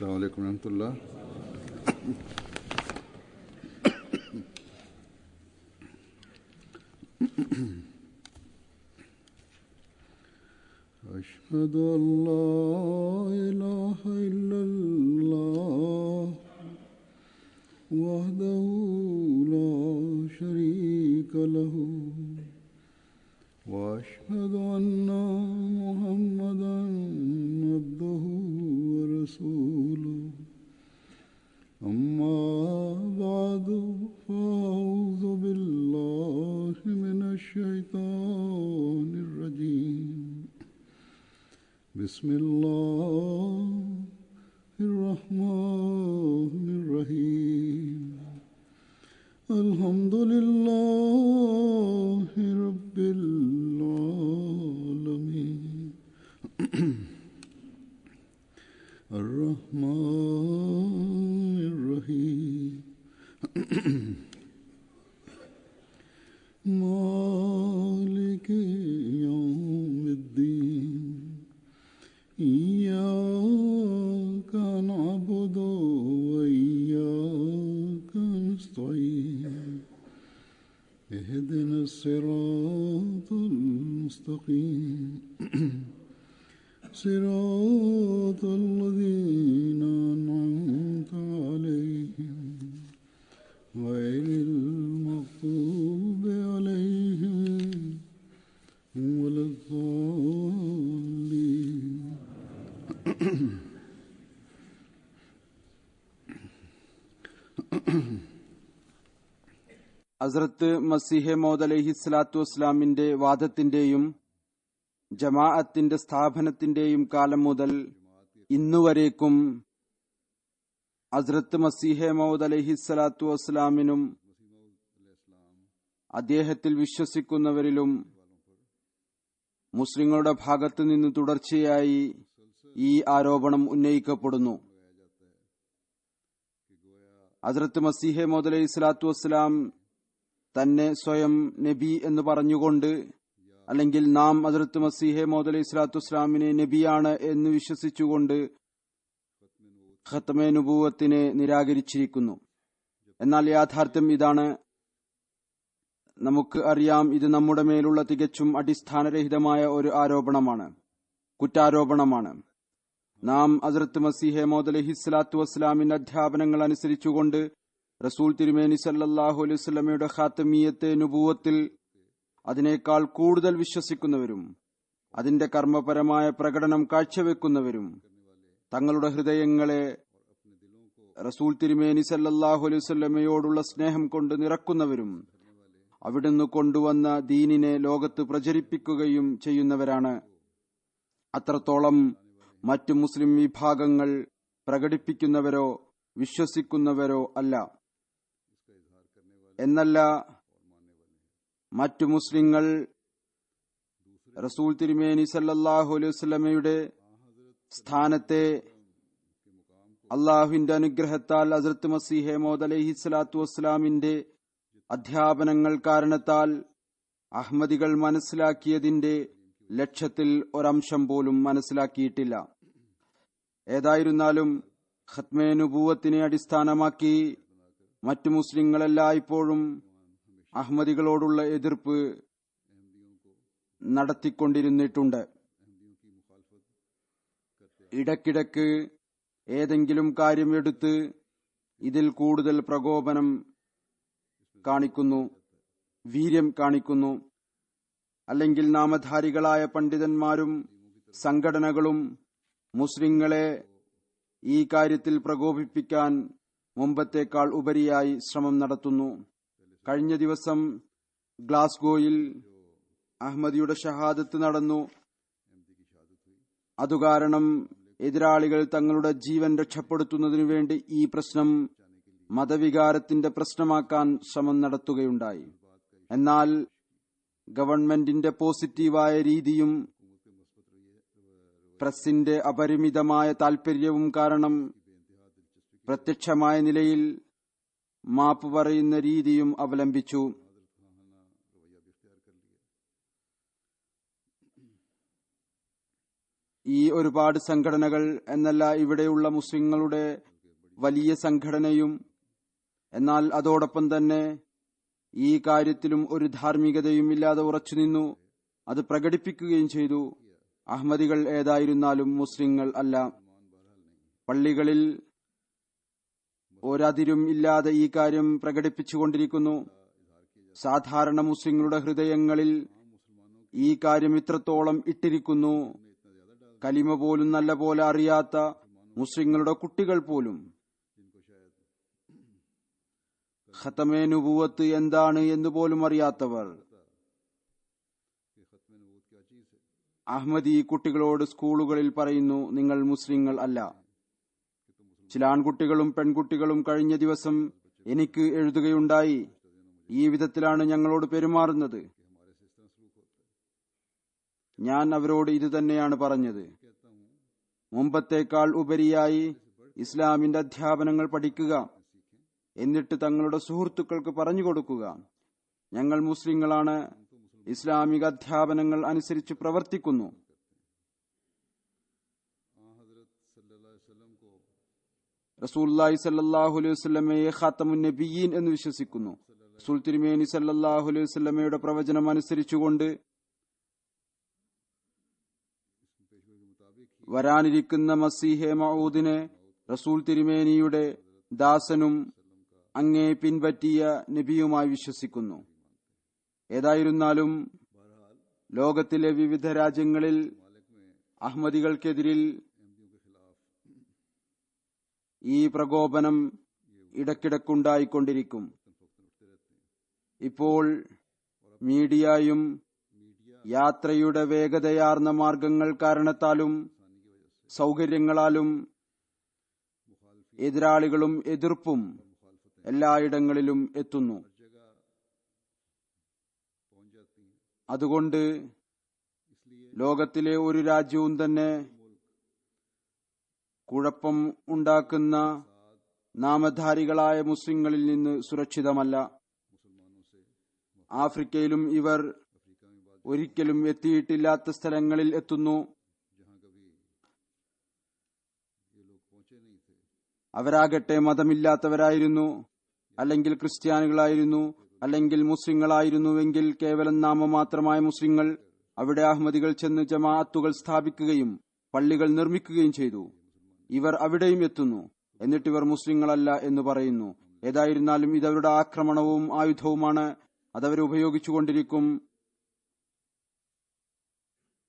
अस्सलामु अलैकुम रहमतुल्लाह। अशहदु अल्ला इलाहा इल्लल्लाह वहदहु ला शरीका लहु व अशहदु अन्ना मुहम्मदन अब्दुहु व रसूलुहु अम्मा बअदु फ़अऊज़ु बिल्लाहि मिनश शैतानिर रजीम। बिस्मिल्लाहिर रहमानिर रहीम। अल्हम्दुलिल्लाहि रब्बिल आलमीन अर्रहमानिर रहीम मालिकि यौमिद्दीन इय्याका नअबुदु व इय्याका नस्तईन इहदिनस सिरातल मुस्तक़ीम सिरातल लज़ीना अनअमता अलैहिम गैरिल मग़्दूबि अलैहिम वलद्दाल्लीन। ഹസ്രത്ത് മസീഹ് മൗഊദ് അലൈഹിസ്സലാത്തു വസ്സലാമിന്റെ വാദത്തിന്റെയും ജമാഅത്തിന്റെ സ്ഥാപനത്തിന്റെയും കാലം മുതൽ ഇന്നുവരേക്കും ഹസ്രത്ത് മസീഹ് മൗഊദ് അലൈഹിസ്സലാത്തു വസ്സലാമിനും അദ്ദേഹത്തിൽ വിശ്വസിക്കുന്നവരിലും മുസ്ലിങ്ങളുടെ ഭാഗത്തു നിന്ന് തുടർച്ചയായി ഈ ആരോപണം ഉന്നയിക്കപ്പെടുന്നു. ഹസ്രത്ത് മസീഹ് മൗഊദ് അലൈഹിസ്സലാത്തു വസ്സലാം തന്നെ സ്വയം നബി എന്ന് പറഞ്ഞുകൊണ്ട്, അല്ലെങ്കിൽ നാം ഹസ്രത്ത് മസീഹ് മൗഊദ് അലൈഹിസ്സലാത്തു വസ്സലാമിനെ നബിയാണ് എന്ന് വിശ്വസിച്ചുകൊണ്ട് ഖത്മെ നുബുവത്തിനെ നിരാകരിച്ചിരിക്കുന്നു. എന്നാൽ യാഥാർത്ഥ്യം ഇതാണ്. നമുക്ക് അറിയാം, ഇത് നമ്മുടെ മേലുള്ള തികച്ചും അടിസ്ഥാനരഹിതമായ ഒരു ആരോപണമാണ്, കുറ്റാരോപണമാണ്. നാം ഹസ്രത്ത് മസീഹ് മൗഊദ് അലൈഹിസ്സലാത്തു വസ്സലാമിന്റെ അധ്യാപനങ്ങൾ അനുസരിച്ചുകൊണ്ട് റസൂൽ തിരുമേനി സല്ലല്ലാഹു അലൈഹി വസല്ലമയുടെ ഖാതമിയ്യത്തെ നുബുവത്തിൽ അതിനേക്കാൾ കൂടുതൽ വിശ്വസിക്കുന്നവരും അതിന്റെ കർമ്മപരമായ പ്രകടനം കാഴ്ചവെക്കുന്നവരും തങ്ങളുടെ ഹൃദയങ്ങളെ റസൂൽ തിരുമേനി സല്ലല്ലാഹു അലൈഹി വസല്ലമയോടുള്ള സ്നേഹം കൊണ്ട് നിറക്കുന്നവരും അവിടുന്ന് കൊണ്ടുവന്ന ദീനിനെ ലോകത്ത് പ്രചരിപ്പിക്കുകയും ചെയ്യുന്നവരാണ്. അത്രത്തോളം മറ്റു മുസ്ലിം വിഭാഗങ്ങൾ പ്രകടിപ്പിക്കുന്നവരോ വിശ്വസിക്കുന്നവരോ അല്ല. എന്നല്ല, മറ്റു മുസ്ലിങ്ങൾ റസൂൽ തിരുമേനി സല്ലല്ലാഹു അലൈഹി വസല്ലമയുടെ സ്ഥാനത്തെ അള്ളാഹുവിന്റെ അനുഗ്രഹത്താൽ ഹസ്രത്ത് മസീഹ് മൗഊദ് അലൈഹിസ്സലാത്തു വസ്സലാമിന്റെ അധ്യാപനങ്ങൾ കാരണത്താൽ അഹ്മദികൾ മനസ്സിലാക്കിയതിന്റെ ലക്ഷ്യത്തിൽ ഒരംശം പോലും മനസ്സിലാക്കിയിട്ടില്ല. ഏതായിരുന്നാലും ഖത്മെ നുബുവത്തിനെ അടിസ്ഥാനമാക്കി മറ്റു മുസ്ലിങ്ങളെല്ലായ്പ്പോഴും അഹ്മദികളോടുള്ള എതിർപ്പ് നടത്തിക്കൊണ്ടിരുന്നിട്ടുണ്ട്. ഇടയ്ക്കിടയ്ക്ക് ഏതെങ്കിലും കാര്യം എടുത്ത് ഇതിൽ കൂടുതൽ പ്രകോപനം കാണിക്കുന്നു, വീര്യം കാണിക്കുന്നു. അല്ലെങ്കിൽ നാമധാരികളായ പണ്ഡിതന്മാരും സംഘടനകളും മുസ്ലിങ്ങളെ ഈ കാര്യത്തിൽ പ്രകോപിപ്പിക്കാൻ മുമ്പത്തേക്കാൾ ഉപരിയായി ശ്രമം നടത്തുന്നു. കഴിഞ്ഞ ദിവസം ഗ്ലാസ്ഗോയിൽ അഹ്മദിയുടെ ഷഹാദത്ത് നടന്നു. അതുകാരണം എതിരാളികൾ തങ്ങളുടെ ജീവൻ രക്ഷപ്പെടുത്തുന്നതിനു വേണ്ടി ഈ പ്രശ്നം മതവികാരത്തിന്റെ പ്രശ്നമാക്കാൻ ശ്രമം നടത്തുകയുണ്ടായി. എന്നാൽ ഗവൺമെന്റിന്റെ പോസിറ്റീവായ രീതിയും പ്രസിന്റെ അപരിമിതമായ താൽപര്യവും കാരണം പ്രത്യക്ഷമായ നിലയിൽ മാപ്പ് പറയുന്ന രീതിയും അവലംബിച്ചു. ഈ ഒരുപാട് സംഘടനകൾ എന്നല്ല ഇവിടെയുള്ള മുസ്ലിങ്ങളുടെ വലിയ സംഘടനയും, എന്നാൽ അതോടൊപ്പം തന്നെ ഈ കാര്യത്തിലും ഒരു ധാർമ്മികതയും ഇല്ലാതെ ഉറച്ചുനിന്നു, അത് പ്രകടിപ്പിക്കുകയും ചെയ്തു. അഹമ്മദികൾ ഏതായിരുന്നാലും മുസ്ലിങ്ങൾ അല്ല. പള്ളികളിൽ ഒരതിരും ഇല്ലാതെ ഈ കാര്യം പ്രകടിപ്പിച്ചുകൊണ്ടിരിക്കുന്നു. സാധാരണ മുസ്ലിങ്ങളുടെ ഹൃദയങ്ങളിൽ ഈ കാര്യം ഇത്രത്തോളം ഇട്ടിരിക്കുന്നു, കലിമ പോലും നല്ല പോലെ അറിയാത്ത മുസ്ലിങ്ങളുടെ കുട്ടികൾ പോലും ഖതമെ നുബുവത്ത് എന്താണ് എന്ന് പോലും അറിയാത്തവർ അഹമ്മദി കുട്ടികളോട് സ്കൂളുകളിൽ പറയുന്നു, നിങ്ങൾ മുസ്ലിങ്ങൾ അല്ല. ചില ആൺകുട്ടികളും പെൺകുട്ടികളും കഴിഞ്ഞ ദിവസം എനിക്ക് എഴുതുകയുണ്ടായി, ഈ വിധത്തിലാണ് ഞങ്ങളോട് പെരുമാറുന്നത്. ഞാൻ അവരോട് ഇത് തന്നെയാണ് പറഞ്ഞത്, മുമ്പത്തേക്കാൾ ഉപരിയായി ഇസ്ലാമിന്റെ അധ്യാപനങ്ങൾ പഠിക്കുക, എന്നിട്ട് തങ്ങളുടെ സുഹൃത്തുക്കൾക്ക് പറഞ്ഞു കൊടുക്കുക, ഞങ്ങൾ മുസ്ലിങ്ങളാണ്, ഇസ്ലാമിക അധ്യാപനങ്ങൾ അനുസരിച്ച് പ്രവർത്തിക്കുന്നു. റസൂലുള്ളാഹി സ്വല്ലല്ലാഹു അലൈഹി വസല്ലമയെ ഖാതമുൻ നബിയീൻ എന്ന് വിശ്വസിക്കുന്നു. റസൂൽ തിരുമേനി സ്വല്ലല്ലാഹു അലൈഹി വസല്ലമയുടെ പ്രവചനം അനുസരിച്ചുകൊണ്ട് വരാനിരിക്കുന്ന മസീഹെ മഊദിനെ റസൂൽ തിരുമേനിയുടെ ദാസനും അങ്ങേ പിൻപറ്റിയ നബിയുമായി വിശ്വസിക്കുന്നു. ഏതായിരുന്നാലും ലോകത്തിലെ വിവിധ രാജ്യങ്ങളിൽ അഹമ്മദികൾക്കെതിരിൽ ഈ പ്രകോപനം ഇടയ്ക്കിടയ്ക്കുണ്ടായിക്കൊണ്ടിരിക്കും. ഇപ്പോൾ മീഡിയയും യാത്രയുടെ വേഗതയാർന്ന മാർഗങ്ങൾ കാരണത്താലും സൗകര്യങ്ങളാലും എതിരാളികളും എതിർപ്പും എല്ലായിടങ്ങളിലും എത്തുന്നു. അതുകൊണ്ട് ലോകത്തിലെ ഒരു രാജ്യവും തന്നെ കുഴപ്പം ഉണ്ടാക്കുന്ന നാമധാരികളായ മുസ്ലിങ്ങളിൽ നിന്ന് സുരക്ഷിതമല്ല. ആഫ്രിക്കയിലും ഇവർ ഒരിക്കലും എത്തിയിട്ടില്ലാത്ത സ്ഥലങ്ങളിൽ എത്തുന്നു. അവരാകട്ടെ മതമില്ലാത്തവരായിരുന്നു, അല്ലെങ്കിൽ ക്രിസ്ത്യാനികളായിരുന്നു, അല്ലെങ്കിൽ മുസ്ലിങ്ങളായിരുന്നുവെങ്കിൽ കേവലം നാമമാത്രമായ മുസ്ലിങ്ങൾ. അവിടെ അഹമ്മദികൾ ചെന്ന് ജമാഅത്തുകൾ സ്ഥാപിക്കുകയും പള്ളികൾ നിർമ്മിക്കുകയും ചെയ്തു. ഇവർ അവിടെയും എത്തുന്നു, എന്നിട്ട് ഇവർ മുസ്ലിങ്ങളല്ല എന്ന് പറയുന്നു. ഏതായിരുന്നാലും ഇതവരുടെ ആക്രമണവും ആയുധവുമാണ്, അതവർ ഉപയോഗിച്ചുകൊണ്ടിരിക്കും.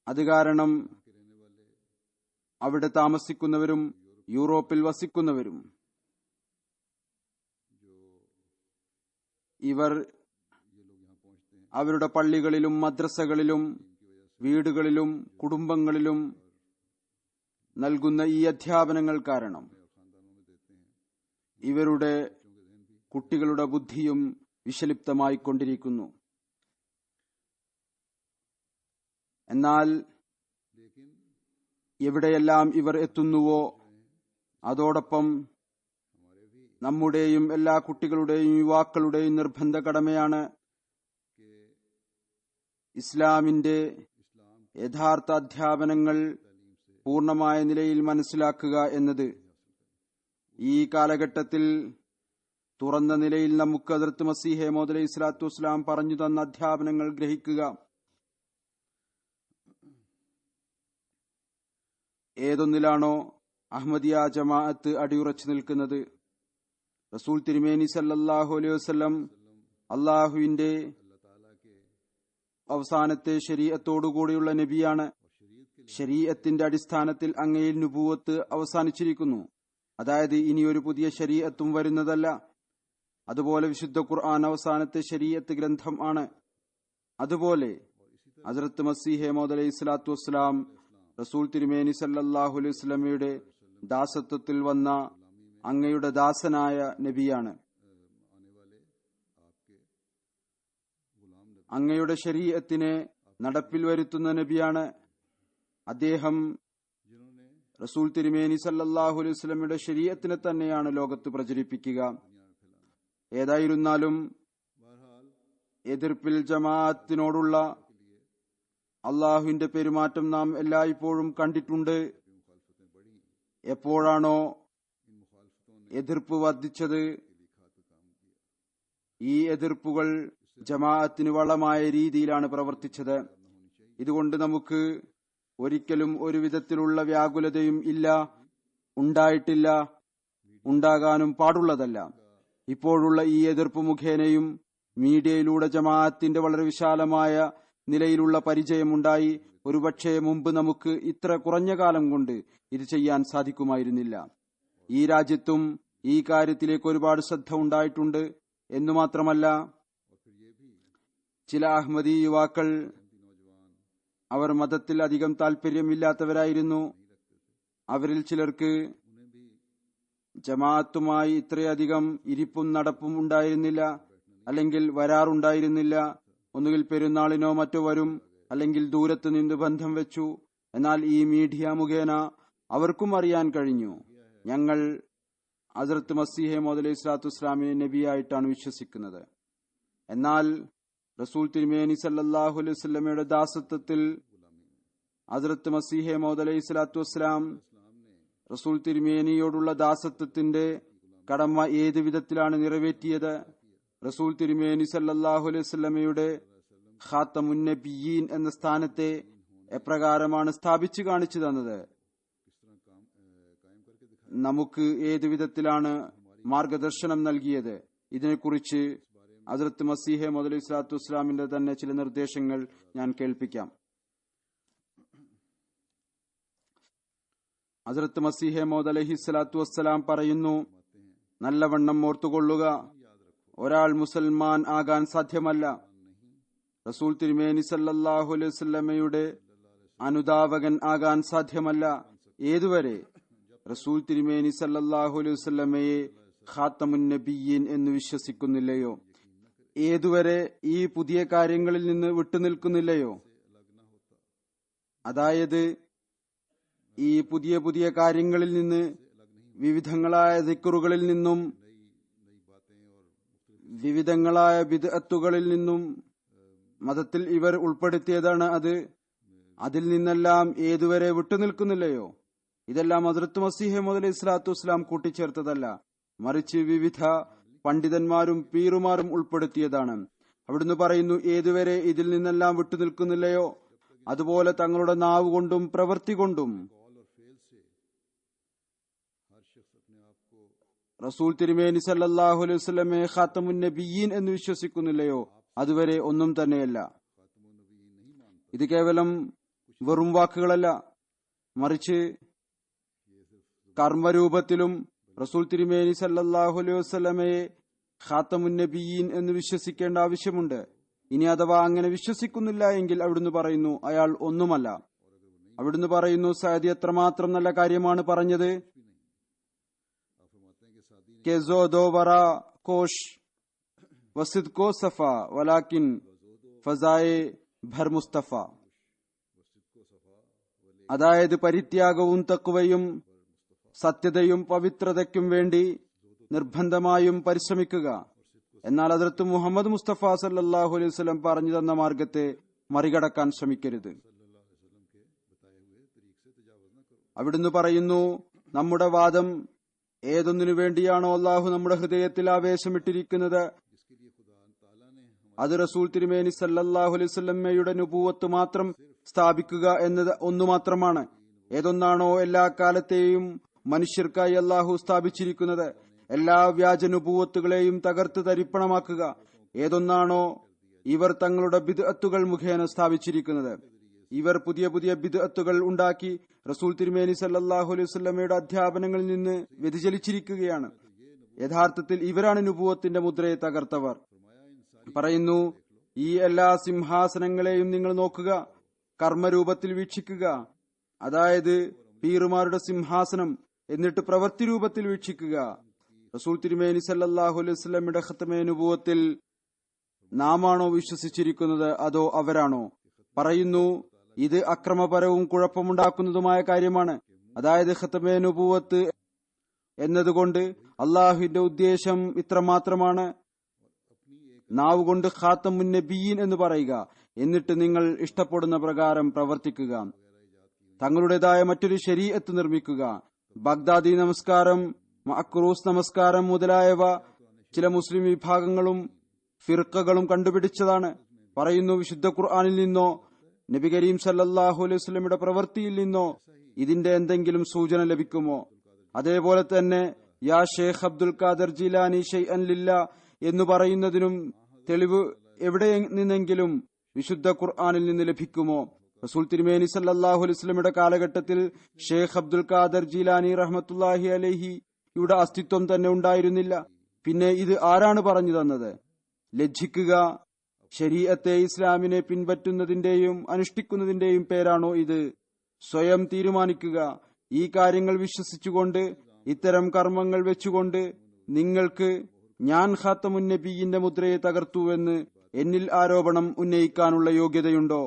അത് കാരണം അവിടെ താമസിക്കുന്നവരും യൂറോപ്പിൽ വസിക്കുന്നവരും ഇവർ അവരുടെ പള്ളികളിലും മദ്രസകളിലും വീടുകളിലും കുടുംബങ്ങളിലും നൽകുന്ന ഈ അധ്യാപനങ്ങൾ കാരണം ഇവരുടെ കുട്ടികളുടെ ബുദ്ധിയും വിഷലിപ്തമായിക്കൊണ്ടിരിക്കുന്നു. എന്നാൽ എവിടെയെല്ലാം ഇവർ എത്തുന്നുവോ അതോടൊപ്പം നമ്മുടെയും എല്ലാ കുട്ടികളുടെയും യുവാക്കളുടെയും നിർബന്ധ കടമയാണ് ഇസ്ലാമിന്റെ യഥാർത്ഥ അധ്യാപനങ്ങൾ പൂർണ്ണമായ നിലയിൽ മനസ്സിലാക്കുക എന്നത്. ഈ കാലഘട്ടത്തിൽ തുറന്ന നിലയിൽ നമുക്ക് ഹദ്റത്ത് മസീഹ് മൗഊദ് അലൈഹി സ്വലാത്തു വസ്സലാം പറഞ്ഞു തന്ന അധ്യാപനങ്ങൾ ഗ്രഹിക്കുക. ഏതൊന്നിലാണോ അഹമ്മദിയ ജമാഅത്ത് അടിയുറച്ചു നിൽക്കുന്നത്, റസൂൽ തിരുമേനി സല്ലല്ലാഹു അലൈഹി വസല്ലം അള്ളാഹുവിന്റെ അവസാനത്തെ ശരീഅത്തോടുകൂടിയുള്ള നബിയാണ്. ശരീഅത്തിന്റെ അടിസ്ഥാനത്തിൽ അങ്ങയിൽ നുബുവത്ത് അവസാനിച്ചിരിക്കുന്നു. അതായത് ഇനിയൊരു പുതിയ ശരീഅത്തും വരുന്നതല്ല. അതുപോലെ വിശുദ്ധ ഖുർആൻ അവസാനത്തെ ശരീഅത്ത് ഗ്രന്ഥം ആണ്. അതുപോലെ ഹദ്റത്ത് മസീഹ് മൗഊദ് അലൈഹി സ്വലാത്തു വസ്സലാം റസൂൽ തിരുമേനി സല്ലല്ലാഹു അലൈഹി വസല്ലമയുടെ ദാസത്വത്തിൽ വന്ന അങ്ങയുടെ ദാസനായ നബിയാണ്. അങ്ങയുടെ ശരീഅത്തിനെ നടപ്പിൽ വരുത്തുന്ന നബിയാണ്. അദ്ദേഹം റസൂൽ തിരുമേനി സല്ലല്ലാഹു അലൈഹി വസല്ലമയുടെ ശരീഅത്തിനെ തന്നെയാണ് ലോകത്ത് പ്രചരിപ്പിക്കുക. ഏതായിരുന്നാലും എതിർപ്പിൽ ജമാഅത്തിനോടുള്ള അള്ളാഹുവിന്റെ പെരുമാറ്റം നാം എല്ലായ്പ്പോഴും കണ്ടിട്ടുണ്ട്. എപ്പോഴാണോ എതിർപ്പ് വർദ്ധിച്ചത്, ഈ എതിർപ്പുകൾ ജമാഅത്തിന് വളമായ രീതിയിലാണ് പ്രവർത്തിച്ചത്. ഇതുകൊണ്ട് നമുക്ക് ഒരിക്കലും ഒരു വിധത്തിലുള്ള വ്യാകുലതയും ഇല്ല, ഉണ്ടായിട്ടില്ല, ഉണ്ടാകാനും പാടുള്ളതല്ല. ഇപ്പോഴുള്ള ഈ എതിർപ്പ് മുഖേനയും മീഡിയയിലൂടെ ജമാഅത്തിന്റെ വളരെ വിശാലമായ നിലയിലുള്ള പരിചയമുണ്ടായി. ഒരുപക്ഷെ മുമ്പ് നമുക്ക് ഇത്ര കുറഞ്ഞ കാലം കൊണ്ട് ഇത് ചെയ്യാൻ സാധിക്കുമായിരുന്നില്ല. ഈ രാജ്യത്തും ഈ കാര്യത്തിലേക്ക് ഒരുപാട് ശ്രദ്ധ ഉണ്ടായിട്ടുണ്ട് എന്നു മാത്രമല്ല, ചില അഹമ്മദി യുവാക്കൾ അവർ മതത്തിൽ അധികം താല്പര്യമില്ലാത്തവരായിരുന്നു. അവരിൽ ചിലർക്ക് ജമാഅത്തുമായി ഇത്രയധികം ഇരിപ്പും നടപ്പും ഉണ്ടായിരുന്നില്ല, അല്ലെങ്കിൽ വരാറുണ്ടായിരുന്നില്ല. ഒന്നുകിൽ പെരുന്നാളിനോ മറ്റോ വരും, അല്ലെങ്കിൽ ദൂരത്ത് നിന്ന് ബന്ധം വെച്ചു. എന്നാൽ ഈ മീഡിയ മുഖേന അവർക്കും അറിയാൻ കഴിഞ്ഞു, ഞങ്ങൾ ഹസ്രത്ത് മസീഹ് മൗഊദ് അലൈഹി സ്വലാത്തു വസ്സലാമിനെ നബിയായിട്ടാണ് വിശ്വസിക്കുന്നത്. എന്നാൽ റസൂൽ തിരുമേനി സല്ലല്ലാഹു അലൈഹി വസല്ലമയുടെ ദാസത്വത്തിൽ ഹസ്രത്ത് മസീഹ് മൗഊദ് അലൈഹി സ്വലാത്തു വസ്സലാം റസൂൽ തിരുമേനിയോടുള്ള ദാസത്വത്തിന്റെ കടമ ഏത് വിധത്തിലാണ് നിറവേറ്റിയത്? റസൂൽ തിരുമേനി സല്ലല്ലാഹു അലൈഹി വസല്ലമയുടെ ഖാത്തമുൻ നബിയീൻ എന്ന സ്ഥാനത്തെ എപ്രകാരമാണ് സ്ഥാപിച്ചു കാണിച്ചു തന്നത്? നമുക്ക് ഏത് വിധത്തിലാണ് മാർഗദർശനം നൽകിയത്? ഇതിനെക്കുറിച്ച് ഹസ്രത്ത് മസീഹ് മൗഊദ് അലൈഹി സ്വലാത്തു വസ്സലാമിന്റെ തന്നെ ചില നിർദ്ദേശങ്ങൾ ഞാൻ കേൾപ്പിക്കാം. ഹസ്രത്ത് മസീഹ് മൗഊദ് അലൈഹി സ്വലാത്തു വസ്സലാം പറയുന്നു, നല്ലവണ്ണം ഓർത്തുകൊള്ളുക, ഒരാൾ മുസൽമാൻ ആകാൻ സാധ്യമല്ല, റസൂൽ തിരുമേനി സല്ലല്ലാഹു അലൈഹി വസല്ലമയുടെ അനുധാവകൻ ആകാൻ സാധ്യമല്ല, ഏതുവരെ റസൂൽ തിരുമേനി സല്ലല്ലാഹു അലൈഹി വസല്ലമയെ ഖാത്തമുൻ നബിയീൻ എന്ന് വിശ്വസിക്കുന്നില്ലയോ, ഏതുവരെ ഈ പുതിയ കാര്യങ്ങളിൽ നിന്ന് വിട്ടുനിൽക്കുന്നില്ലയോ, അതായത് ഈ പുതിയ പുതിയ കാര്യങ്ങളിൽ നിന്ന്, വിവിധങ്ങളായ ദിക്റുകളിൽ നിന്നും, വിവിധങ്ങളായ ബിദ്അത്തുകളിൽ നിന്നും മതത്തിൽ ഇവർ ഉൾപ്പെടുത്തിയതാണ് അത്, അതിൽ നിന്നെല്ലാം ഏതുവരെ വിട്ടുനിൽക്കുന്നില്ലയോ? ഇതെല്ലാം ഹസ്രത്ത് മസീഹ് മൗഊദ് അലൈഹി സ്വലാത്തു വസ്സലാം കൂട്ടിച്ചേർത്തതല്ല, മറിച്ച് വിവിധ പണ്ഡിതന്മാരും പീറുമാരും ഉൾപ്പെടുത്തിയതാണ്. അവിടുന്ന് പറയുന്നു, ഏതുവരെ ഇതിൽ നിന്നെല്ലാം വിട്ടുനിൽക്കുന്നില്ലയോ, അതുപോലെ തങ്ങളുടെ നാവ് കൊണ്ടും പ്രവൃത്തി കൊണ്ടും റസൂൽ തിരുമേനി സല്ലല്ലാഹു അലൈഹി വസല്ലമയെ ഖാത്തമുൻ നബിയീൻ എന്ന് വിശ്വസിക്കുന്നില്ലയോ, അതുവരെ ഒന്നും തന്നെയല്ല. ഇത് കേവലം വെറും വാക്കുകളല്ല, മറിച്ച് കർമ്മരൂപത്തിലും റസൂൽ തിരുമേനി സല്ലല്ലാഹു അലൈഹി വസല്ലമയെ ഖാത്തമുൻ നബിയീൻ എന്ന് വിശ്വസിക്കേണ്ട ആവശ്യമുണ്ട്. ഇനി അഥവാ അങ്ങനെ വിശ്വസിക്കുന്നില്ല എങ്കിൽ അവിടുന്ന് പറയുന്നു, അയാൾ ഒന്നുമല്ല. അവിടുന്ന് പറയുന്നു, സഅദി എത്രമാത്രം നല്ല കാര്യമാണ് പറഞ്ഞത്. കെസോദോ വറ കോഷ് വസിദ് കോ സഫ വലാക്കിൻ ഫസായെ ഭർ മുസ്തഫ. അതായത് പരിത്യാഗവും തഖ്വയും സത്യതയും പവിത്രതയ്ക്കും വേണ്ടി നിർബന്ധമായും പരിശ്രമിക്കുക. എന്നാൽ ഹദ്റത്ത് മുഹമ്മദ് മുസ്തഫ സല്ലല്ലാഹു അലൈഹി വസല്ലം പറഞ്ഞു തന്ന മാർഗത്തെ മറികടക്കാൻ ശ്രമിക്കരുത്. അവിടുന്ന് പറയുന്നു, നമ്മുടെ വാദം ഏതൊന്നിനു വേണ്ടിയാണോ അള്ളാഹു നമ്മുടെ ഹൃദയത്തിൽ ആവേശമിട്ടിരിക്കുന്നത്, അത് റസൂൽ തിരുമേനി സല്ലല്ലാഹു അലൈഹി വസല്ലമയുടെ നുബുവത്ത് മാത്രം സ്ഥാപിക്കുക എന്നത് ഒന്നു മാത്രമാണ്. ഏതൊന്നാണോ എല്ലാ കാലത്തെയും മനുഷ്യർക്കായി അള്ളാഹു സ്ഥാപിച്ചിരിക്കുന്നത്, എല്ലാ വ്യാജ നുബുവത്തുകളെയും തകർത്ത് തരിപ്പണമാക്കുക. ഏതൊന്നാണോ ഇവർ തങ്ങളുടെ ബിദ്അത്തുകൾ മുഖേന സ്ഥാപിച്ചിരിക്കുന്നത്, ഇവർ പുതിയ പുതിയ ബിദ്അത്തുകൾ ഉണ്ടാക്കി റസൂൽ തിരുമേനി സല്ലല്ലാഹു അലൈഹി വസല്ലമയുടെ അധ്യാപനങ്ങളിൽ നിന്ന് വ്യതിചലിച്ചിരിക്കുകയാണ്. യഥാർത്ഥത്തിൽ ഇവരാണ് നുബുവത്തിന്റെ മുദ്രയെ തകർത്തവർ. പറയുന്നു, ഈ എല്ലാ സിംഹാസനങ്ങളെയും നിങ്ങൾ നോക്കുക, കർമ്മരൂപത്തിൽ വീക്ഷിക്കുക, അതായത് പീറുമാരുടെ സിംഹാസനം, എന്നിട്ട് പ്രവൃത്തി രൂപത്തിൽ വീക്ഷിക്കുക. റസൂൽ തിരുമേനി സല്ലല്ലാഹു അലൈഹി വസല്ലമയുടെ ഖത്മെ നുബുവത്തിൽ നാമാണോ വിശ്വസിച്ചിരിക്കുന്നത്, അതോ അവരാണോ? പറയുന്നു, ഇത് അക്രമപരവും കുഴപ്പമുണ്ടാക്കുന്നതുമായ കാര്യമാണ്. അതായത് ഖത്മെ നുബുവത്ത് എന്നതുകൊണ്ട് അള്ളാഹുവിന്റെ ഉദ്ദേശം ഇത്ര മാത്രമാണ്, നാവ് കൊണ്ട് ഖാത്തമുൻ നബിയീൻ എന്ന് പറയുക. എന്നിട്ട് നിങ്ങൾ ഇഷ്ടപ്പെടുന്ന പ്രകാരം പ്രവർത്തിക്കുക. തങ്ങളുടേതായ മറ്റൊരു ശരീഅത്ത് നിർമ്മിക്കുക. ബഗ്ദാദി നമസ്കാരം, മഅക്രൂസ് നമസ്കാരം മുതലായവ ചില മുസ്ലിം വിഭാഗങ്ങളും ഫിർഖകളും കണ്ടുപിടിച്ചതാണ്. പറയുന്നു, വിശുദ്ധ ഖുർആനിൽ നിന്നോ നബി കരീം സല്ലല്ലാഹു അലൈഹി വസല്ലമയുടെ പ്രവൃത്തിയിൽ നിന്നോ ഇതിന്റെ എന്തെങ്കിലും സൂചന ലഭിക്കുമോ? അതേപോലെ തന്നെ യാ ഷേഖ് അബ്ദുൽ ഖാദർ ജീലാനി ഷൈഅൻ ലില്ലാ എന്ന് പറയുന്നതിനും തെളിവ് എവിടെ നിന്നെങ്കിലും വിശുദ്ധ ഖുർആനിൽ നിന്ന് ലഭിക്കുമോ? റസൂൽ തിരുമേനി സല്ലല്ലാഹു അലൈഹി വസല്ലമയുടെ കാലഘട്ടത്തിൽ ഷേഖ് അബ്ദുൽ ഖാദർ ജീലാനി റഹ്മത്തുള്ളാഹി അലൈഹിയുടെ അസ്തിത്വം തന്നെ ഉണ്ടായിരുന്നില്ല. പിന്നെ ഇത് ആരാണ് പറഞ്ഞു തന്നത്? ലജ്ജിക്കുക. ശരീഅത്തെ ഇസ്ലാമിനെ പിൻപറ്റുന്നതിന്റെയും അനുഷ്ഠിക്കുന്നതിന്റെയും പേരാണോ ഇത്? സ്വയം തീരുമാനിക്കുക. ഈ കാര്യങ്ങൾ വിശ്വസിച്ചുകൊണ്ട് ഇത്തരം കർമ്മങ്ങൾ വെച്ചുകൊണ്ട് നിങ്ങൾക്ക് ഞാൻ ഖാത്തമുൻ നബിയിന്റെ മുദ്രയെ തകർത്തുവെന്ന് എന്നിൽ ആരോപണം ഉന്നയിക്കാനുള്ള യോഗ്യതയുണ്ടോ?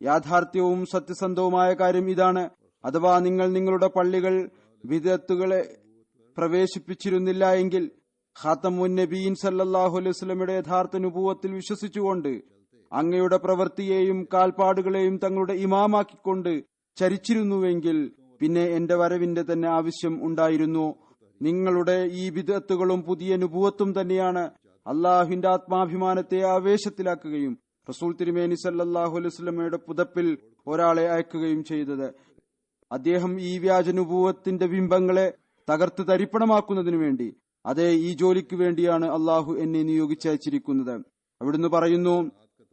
യാഥാർത്ഥ്യവും സത്യസന്ധവുമായ കാര്യം ഇതാണ്. അഥവാ നിങ്ങൾ നിങ്ങളുടെ പള്ളികൾ ബിദ്അത്തുകളെ പ്രവേശിപ്പിച്ചിരുന്നില്ല എങ്കിൽ ഖാത്തമുൻ നബിയിൻ സല്ലല്ലാഹു അലൈഹി വസല്ലമയുടെ യഥാർത്ഥ നുബുവത്തിൽ വിശ്വസിച്ചുകൊണ്ട് അങ്ങയുടെ പ്രവൃത്തിയെയും കാൽപ്പാടുകളെയും തങ്ങളുടെ ഇമാമാക്കിക്കൊണ്ട് ചരിച്ചിരുന്നുവെങ്കിൽ പിന്നെ എന്റെ വരവിന്റെ തന്നെ ആവശ്യം ഉണ്ടായിരുന്നു. നിങ്ങളുടെ ഈ ബിദ്അത്തുകളും പുതിയ നുബുവത്തും തന്നെയാണ് അള്ളാഹുവിന്റെ ആത്മാഭിമാനത്തെ ആവേശത്തിലാക്കുകയും റസൂൽ തിരുമേനി സല്ലല്ലാഹു അലൈഹി വസല്ലമയുടെ പുതപ്പിൽ ഒരാളെ അയക്കുകയും ചെയ്തത്. അദ്ദേഹം ഈ വ്യാജ നുബുവത്തിന്റെ ബിംബങ്ങളെ തകർത്ത് തരിപ്പണമാക്കുന്നതിനു വേണ്ടി, അതെ, ഈ ജോലിക്ക് വേണ്ടിയാണ് അള്ളാഹു എന്നെ നിയോഗിച്ചയച്ചിരിക്കുന്നത്. അവിടുന്ന് പറയുന്നു,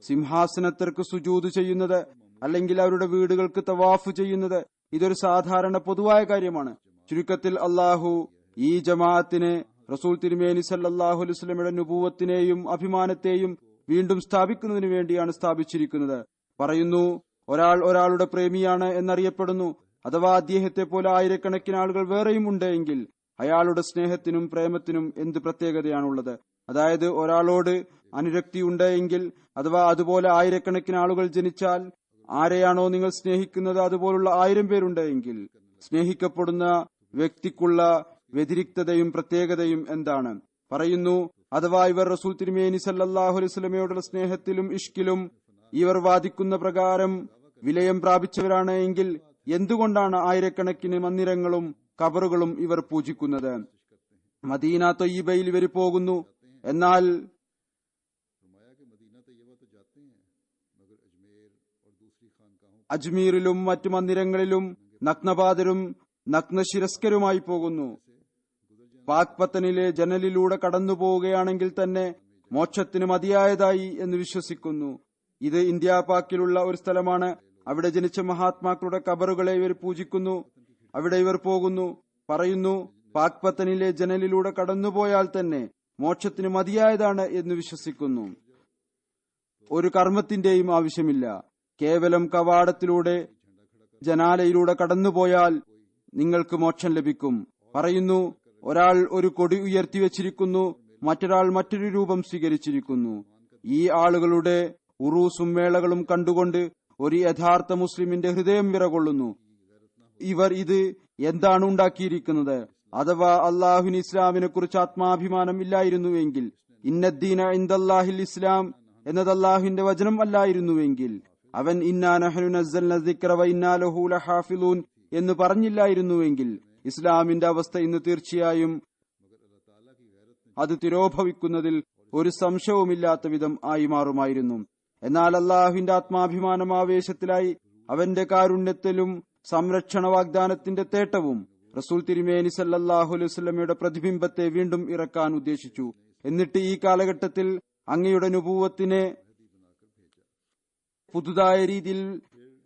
സിംഹാസനത്തിற்கு സുജൂദ് ചെയ്യുന്നത് അല്ലെങ്കിൽ അവരുടെ വീടുകൾക്ക് തവാഫ് ചെയ്യുന്നത് ഇതൊരു സാധാരണ പൊതുവായ കാര്യമാണ്. ചുരുക്കത്തിൽ അള്ളാഹു ഈ ജമാഅത്തിനെ റസൂൽ തിരുമേനി സല്ലല്ലാഹു അലൈഹി വസല്ലമയുടെ നുബുവത്തിനെയും അഭിമാനത്തെയും വീണ്ടും സ്ഥാപിക്കുന്നതിനു വേണ്ടിയാണ് സ്ഥാപിച്ചിരിക്കുന്നത്. പറയുന്നു, ഒരാളുടെ പ്രേമിയാണ് എന്നറിയപ്പെടുന്നു, അഥവാ അദ്ദേഹത്തെ പോലെ ആയിരക്കണക്കിന് ആളുകൾ വേറെയും ഉണ്ട് എങ്കിൽ അയാളുടെ സ്നേഹത്തിനും പ്രേമത്തിനും എന്ത് പ്രത്യേകതയാണുള്ളത്? അതായത് ഒരാളോട് അനുരക്തി ഉണ്ട് എങ്കിൽ, അഥവാ അതുപോലെ ആയിരക്കണക്കിന് ആളുകൾ ജനിച്ചാൽ ആരെയാണോ നിങ്ങൾ സ്നേഹിക്കുന്നത് അതുപോലുള്ള 1000 പേരുണ്ട് എങ്കിൽ സ്നേഹിക്കപ്പെടുന്ന വ്യക്തിക്കുള്ള വ്യതിരിക്തതയും പ്രത്യേകതയും എന്താണ്? പറയുന്നു, അഥവാ ഇവർ റസൂൽ തിരുമേനി സല്ലല്ലാഹു അലൈഹി വസല്ലമയോടുള്ള സ്നേഹത്തിലും ഇഷ്കിലും ഇവർ വാദിക്കുന്ന പ്രകാരം വിലയം പ്രാപിച്ചവരാണ് എങ്കിൽ എന്തുകൊണ്ടാണ് ആയിരക്കണക്കിന് മന്ദിരങ്ങളും ഖബറുകളും ഇവർ പൂജിക്കുന്നത്? മദീന ത്വയ്യിബയിൽ ഇവർ പോകുന്നു, എന്നാൽ അജ്മീറിലും മറ്റു മന്ദിരങ്ങളിലും നഗ്നപാതരും നഗ്നശിരസ്കരുമായി പോകുന്നു. പാക്പത്തനിലെ ജനലിലൂടെ കടന്നു പോവുകയാണെങ്കിൽ തന്നെ മോക്ഷത്തിന് മതിയായതായി എന്ന് വിശ്വസിക്കുന്നു. ഇത് ഇന്ത്യ പാക്കിലുള്ള ഒരു സ്ഥലമാണ്. അവിടെ ജനിച്ച മഹാത്മാക്കളുടെ ഖബറുകളെ ഇവർ പൂജിക്കുന്നു. അവിടെ ഇവർ പോകുന്നു. പറയുന്നു, പാക്പത്തനിലെ ജനലിലൂടെ കടന്നുപോയാൽ തന്നെ മോക്ഷത്തിന് മതിയായതാണ് എന്ന് വിശ്വസിക്കുന്നു. ഒരു കർമ്മത്തിന്റെയും ആവശ്യമില്ല. കേവലം കവാടത്തിലൂടെ ജനാലയിലൂടെ കടന്നുപോയാൽ നിങ്ങൾക്ക് മോക്ഷം ലഭിക്കും. പറയുന്നു, ഒരാൾ ഒരു കൊടി ഉയർത്തിവെച്ചിരിക്കുന്നു, മറ്റൊരാൾ മറ്റൊരു രൂപം സ്വീകരിച്ചിരിക്കുന്നു. ഈ ആളുകളുടെ ഉറൂസും മേളകളും കണ്ടുകൊണ്ട് ഒരു യഥാർത്ഥ മുസ്ലിമിന്റെ ഹൃദയം വിറകൊള്ളുന്നു. ഇവർ ഇത് എന്താണ് ഉണ്ടാക്കിയിരിക്കുന്നത്? അഥവാ അള്ളാഹുവിന് ഇസ്ലാമിനെ കുറിച്ച് ആത്മാഭിമാനം ഇല്ലായിരുന്നുവെങ്കിൽ, ഇന്നദ്ദീന ഇൻദല്ലാഹിൽ ഇസ്ലാം എന്നത് അള്ളാഹുവിന്റെ വചനം അല്ലായിരുന്നുവെങ്കിൽ, അവൻ ഇന്നാ നഹ്നു നസ്സൽന ദിക്റ വ ഇന്നാ ലഹു ലഹാഫിളൂൻ എന്ന് പറഞ്ഞില്ലായിരുന്നുവെങ്കിൽ ഇസ്ലാമിന്റെ അവസ്ഥ ഇന്ന് തീർച്ചയായും അത് തിരോഭവിക്കുന്നതിൽ ഒരു സംശയവുമില്ലാത്ത വിധം ആയി മാറുമായിരുന്നു. എന്നാൽ അള്ളാഹുവിന്റെ ആത്മാഭിമാനം ആവേശത്തിലായി അവന്റെ കാരുണ്യത്തിലും സംരക്ഷണ വാഗ്ദാനത്തിന്റെ തേട്ടവും റസൂൽ തിരുമേനി സല്ലല്ലാഹു അലൈഹി വസല്ലമയുടെ പ്രതിബിംബത്തെ വീണ്ടും ഇറക്കാൻ ഉദ്ദേശിച്ചു. എന്നിട്ട് ഈ കാലഘട്ടത്തിൽ അങ്ങയുടെ നുബുവത്തിനെ പുതുതായ രീതിയിൽ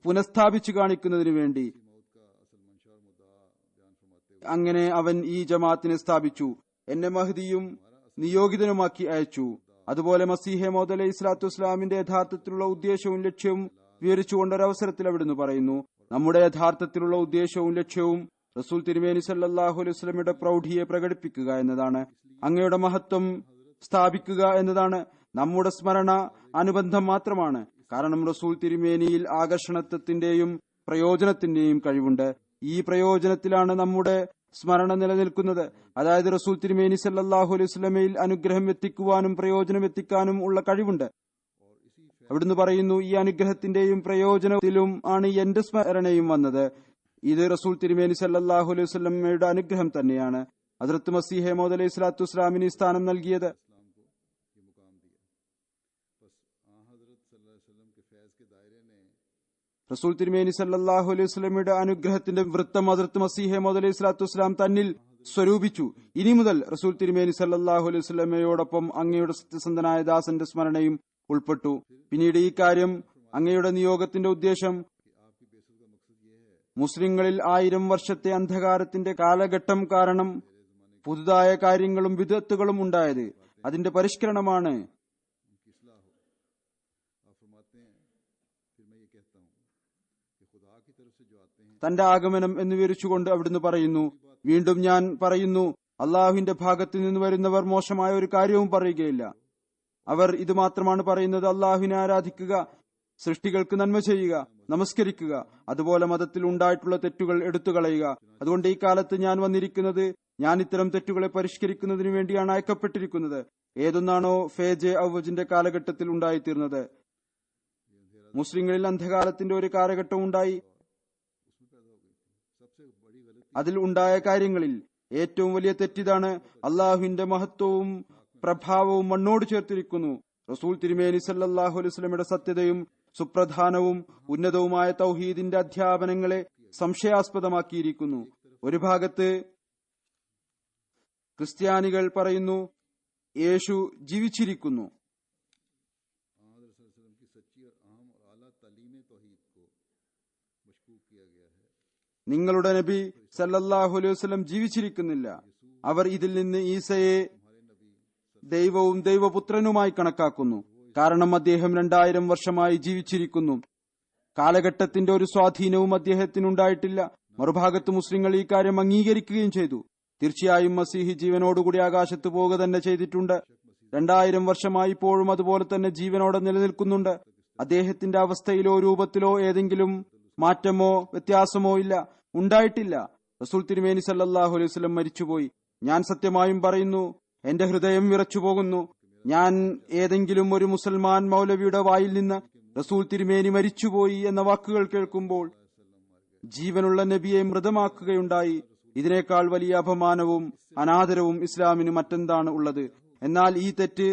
പുനഃസ്ഥാപിച്ചു കാണിക്കുന്നതിനു വേണ്ടി അങ്ങനെ അവൻ ഈ ജമാഅത്തിനെ സ്ഥാപിച്ചു. എന്നെ മഹ്ദിയും നിയോഗിതനുമാക്കി അയച്ചു. അതുപോലെ മസീഹെ മൗഊദ് അലൈഹി സ്വലാത്തു വസ്സലാമിന്റെ യഥാർത്ഥത്തിലുള്ള ഉദ്ദേശവും ലക്ഷ്യവും വിവരിച്ചുകൊണ്ടൊരവസരത്തിൽ അവിടുന്ന് പറയുന്നു, നമ്മുടെ യഥാർത്ഥത്തിലുള്ള ഉദ്ദേശവും ലക്ഷ്യവും റസൂൽ തിരുമേനി സല്ലല്ലാഹു അലൈഹി വസല്ലമയുടെ പ്രൗഢിയെ പ്രകടിപ്പിക്കുക എന്നതാണ്. അങ്ങയുടെ മഹത്വം സ്ഥാപിക്കുക എന്നതാണ്. നമ്മുടെ സ്മരണ അനുബന്ധം മാത്രമാണ്. കാരണം റസൂൽ തിരുമേനിയിൽ ആകർഷണത്വത്തിന്റെയും പ്രയോജനത്തിന്റെയും കഴിവുണ്ട്. ഈ പ്രയോജനത്തിലാണ് നമ്മുടെ സ്മരണ നിലനിൽക്കുന്നത്. അതായത് റസൂൽ തിരുമേനി സല്ലല്ലാഹു അലൈഹി വസല്ലമയിൽ അനുഗ്രഹം എത്തിക്കുവാനും പ്രയോജനം എത്തിക്കാനും ഉള്ള കഴിവുണ്ട്. അവിടുന്ന് പറയുന്നു, ഈ അനുഗ്രഹത്തിന്റെയും പ്രയോജനത്തിലും ആണ് എന്റെ സ്മരണയും വന്നത്. ഇത് റസൂൽ തിരുമേനി സല്ലല്ലാഹു അലൈഹി വസല്ലമയുടെ അനുഗ്രഹം തന്നെയാണ് ഹദ്റത്ത് മസീഹ് മൗഊദ് അലൈഹി സ്വലാത്തു വസ്സലാമിന് സ്ഥാനം നൽകിയത്. റസൂൽ തിരുമേനി സല്ലല്ലാഹു അലൈഹി വസല്ലമയുടെ അനുഗ്രഹത്തിന്റെ വൃത്തം ഹദ്റത്ത് മസീഹ് മൗഊദ് അലൈഹി സ്വലാത്തു വസ്സലാം തന്നിൽ സ്വരൂപിച്ചു. ഇനി മുതൽ റസൂൽ തിരുമേനി സല്ലല്ലാഹു അലൈഹി വസല്ലമയോടൊപ്പം അങ്ങയുടെ സത്യസന്ധനായ ദാസന്റെ സ്മരണയും ഉൾപ്പെട്ടു. പിന്നീട് ഈ കാര്യം അങ്ങയുടെ നിയോഗത്തിന്റെ ഉദ്ദേശം മുസ്ലിങ്ങളിൽ 1000 വർഷത്തെ അന്ധകാരത്തിന്റെ കാലഘട്ടം കാരണം പുതുതായ കാര്യങ്ങളും വിദഗ്ധകളും ഉണ്ടായത്, അതിന്റെ പരിഷ്കരണമാണ്. തന്റെ ആഗമനം എന്ന് വിവരിച്ചുകൊണ്ട് അവിടുന്ന് പറയുന്നു, വീണ്ടും ഞാൻ പറയുന്നു, അള്ളാഹുവിന്റെ ഭാഗത്തു നിന്ന് വരുന്നവർ മോശമായ ഒരു കാര്യവും പറയുകയില്ല. അവർ ഇത് മാത്രമാണ് പറയുന്നത്: അള്ളാഹുവിനെ ആരാധിക്കുക, സൃഷ്ടികൾക്ക് നന്മ ചെയ്യുക, നമസ്കരിക്കുക, അതുപോലെ മതത്തിൽ ഉണ്ടായിട്ടുള്ള തെറ്റുകൾ എടുത്തുകളയുക. അതുകൊണ്ട് ഈ കാലത്ത് ഞാൻ വന്നിരിക്കുന്നത് ഞാൻ ഇത്തരം തെറ്റുകളെ പരിഷ്കരിക്കുന്നതിനു വേണ്ടിയാണ് അയക്കപ്പെട്ടിരിക്കുന്നത്. ഏതൊന്നാണോ ഫേജ് ഔവജിന്റെ കാലഘട്ടത്തിൽ ഉണ്ടായിത്തീർന്നത്. മുസ്ലിങ്ങളിൽ അന്ധകാലത്തിന്റെ ഒരു കാലഘട്ടം ഉണ്ടായി. അതിൽ ഉണ്ടായ കാര്യങ്ങളിൽ ഏറ്റവും വലിയ തെറ്റിതാണ് അള്ളാഹുവിന്റെ മഹത്വവും പ്രഭാവവും മണ്ണോട് ചേർത്തിരിക്കുന്നു. റസൂൽ തിരുമേനി സല്ലല്ലാഹു അലൈഹി വസല്ലമയുടെ സത്യതയും സുപ്രധാനവും ഉന്നതവുമായ തൗഹീദിന്റെ അധ്യാപനങ്ങളെ സംശയാസ്പദമാക്കിയിരിക്കുന്നു. ഒരു ഭാഗത്ത് ക്രിസ്ത്യാനികൾ പറയുന്നു, യേശു ജീവിച്ചിരിക്കുന്നു. നിങ്ങളുടെ നബി സല്ലല്ലാഹു അലൈഹി വസല്ലം ജീവിച്ചിരിക്കുന്നില്ല. അവർ ഇതിൽ നിന്ന് ഈസയെ ദൈവവും ദൈവപുത്രനുമായി കണക്കാക്കുന്നു. കാരണം അദ്ദേഹം 2000 വർഷമായി ജീവിച്ചിരിക്കുന്നു. കാലഘട്ടത്തിന്റെ ഒരു സ്വാധീനവും അദ്ദേഹത്തിനുണ്ടായിട്ടില്ല. മറുഭാഗത്ത് മുസ്ലിങ്ങൾ ഈ കാര്യം അംഗീകരിക്കുകയും ചെയ്തു. തീർച്ചയായും മസീഹ് ജീവനോടുകൂടി ആകാശത്ത് പോവുക തന്നെ ചെയ്തിട്ടുണ്ട്. 2000 വർഷമായി ഇപ്പോഴും അതുപോലെ തന്നെ ജീവനോടെ നിലനിൽക്കുന്നുണ്ട്. അദ്ദേഹത്തിന്റെ അവസ്ഥയിലോ രൂപത്തിലോ ഏതെങ്കിലും മാറ്റമോ വ്യത്യാസമോ ഇല്ല, ഉണ്ടായിട്ടില്ല. റസൂൽ തിരുമേനി സല്ലല്ലാഹു അലൈഹി വസല്ലം മരിച്ചുപോയി. ഞാൻ സത്യമായും പറയുന്നു, എന്റെ ഹൃദയം വിറച്ചുപോകുന്നു. ഞാൻ ഏതെങ്കിലും ഒരു മുസൽമാൻ മൗലവിയുടെ വായിൽ നിന്ന് റസൂൽ തിരുമേനി മരിച്ചുപോയി എന്ന വാക്കുകൾ കേൾക്കുമ്പോൾ ജീവനുള്ള നബിയെ മൃതമാക്കുകയുണ്ടായി. ഇതിനേക്കാൾ വലിയ അപമാനവും അനാദരവും ഇസ്ലാമിന് മറ്റെന്താണ് ഉള്ളത്? എന്നാൽ ഈ തെറ്റ്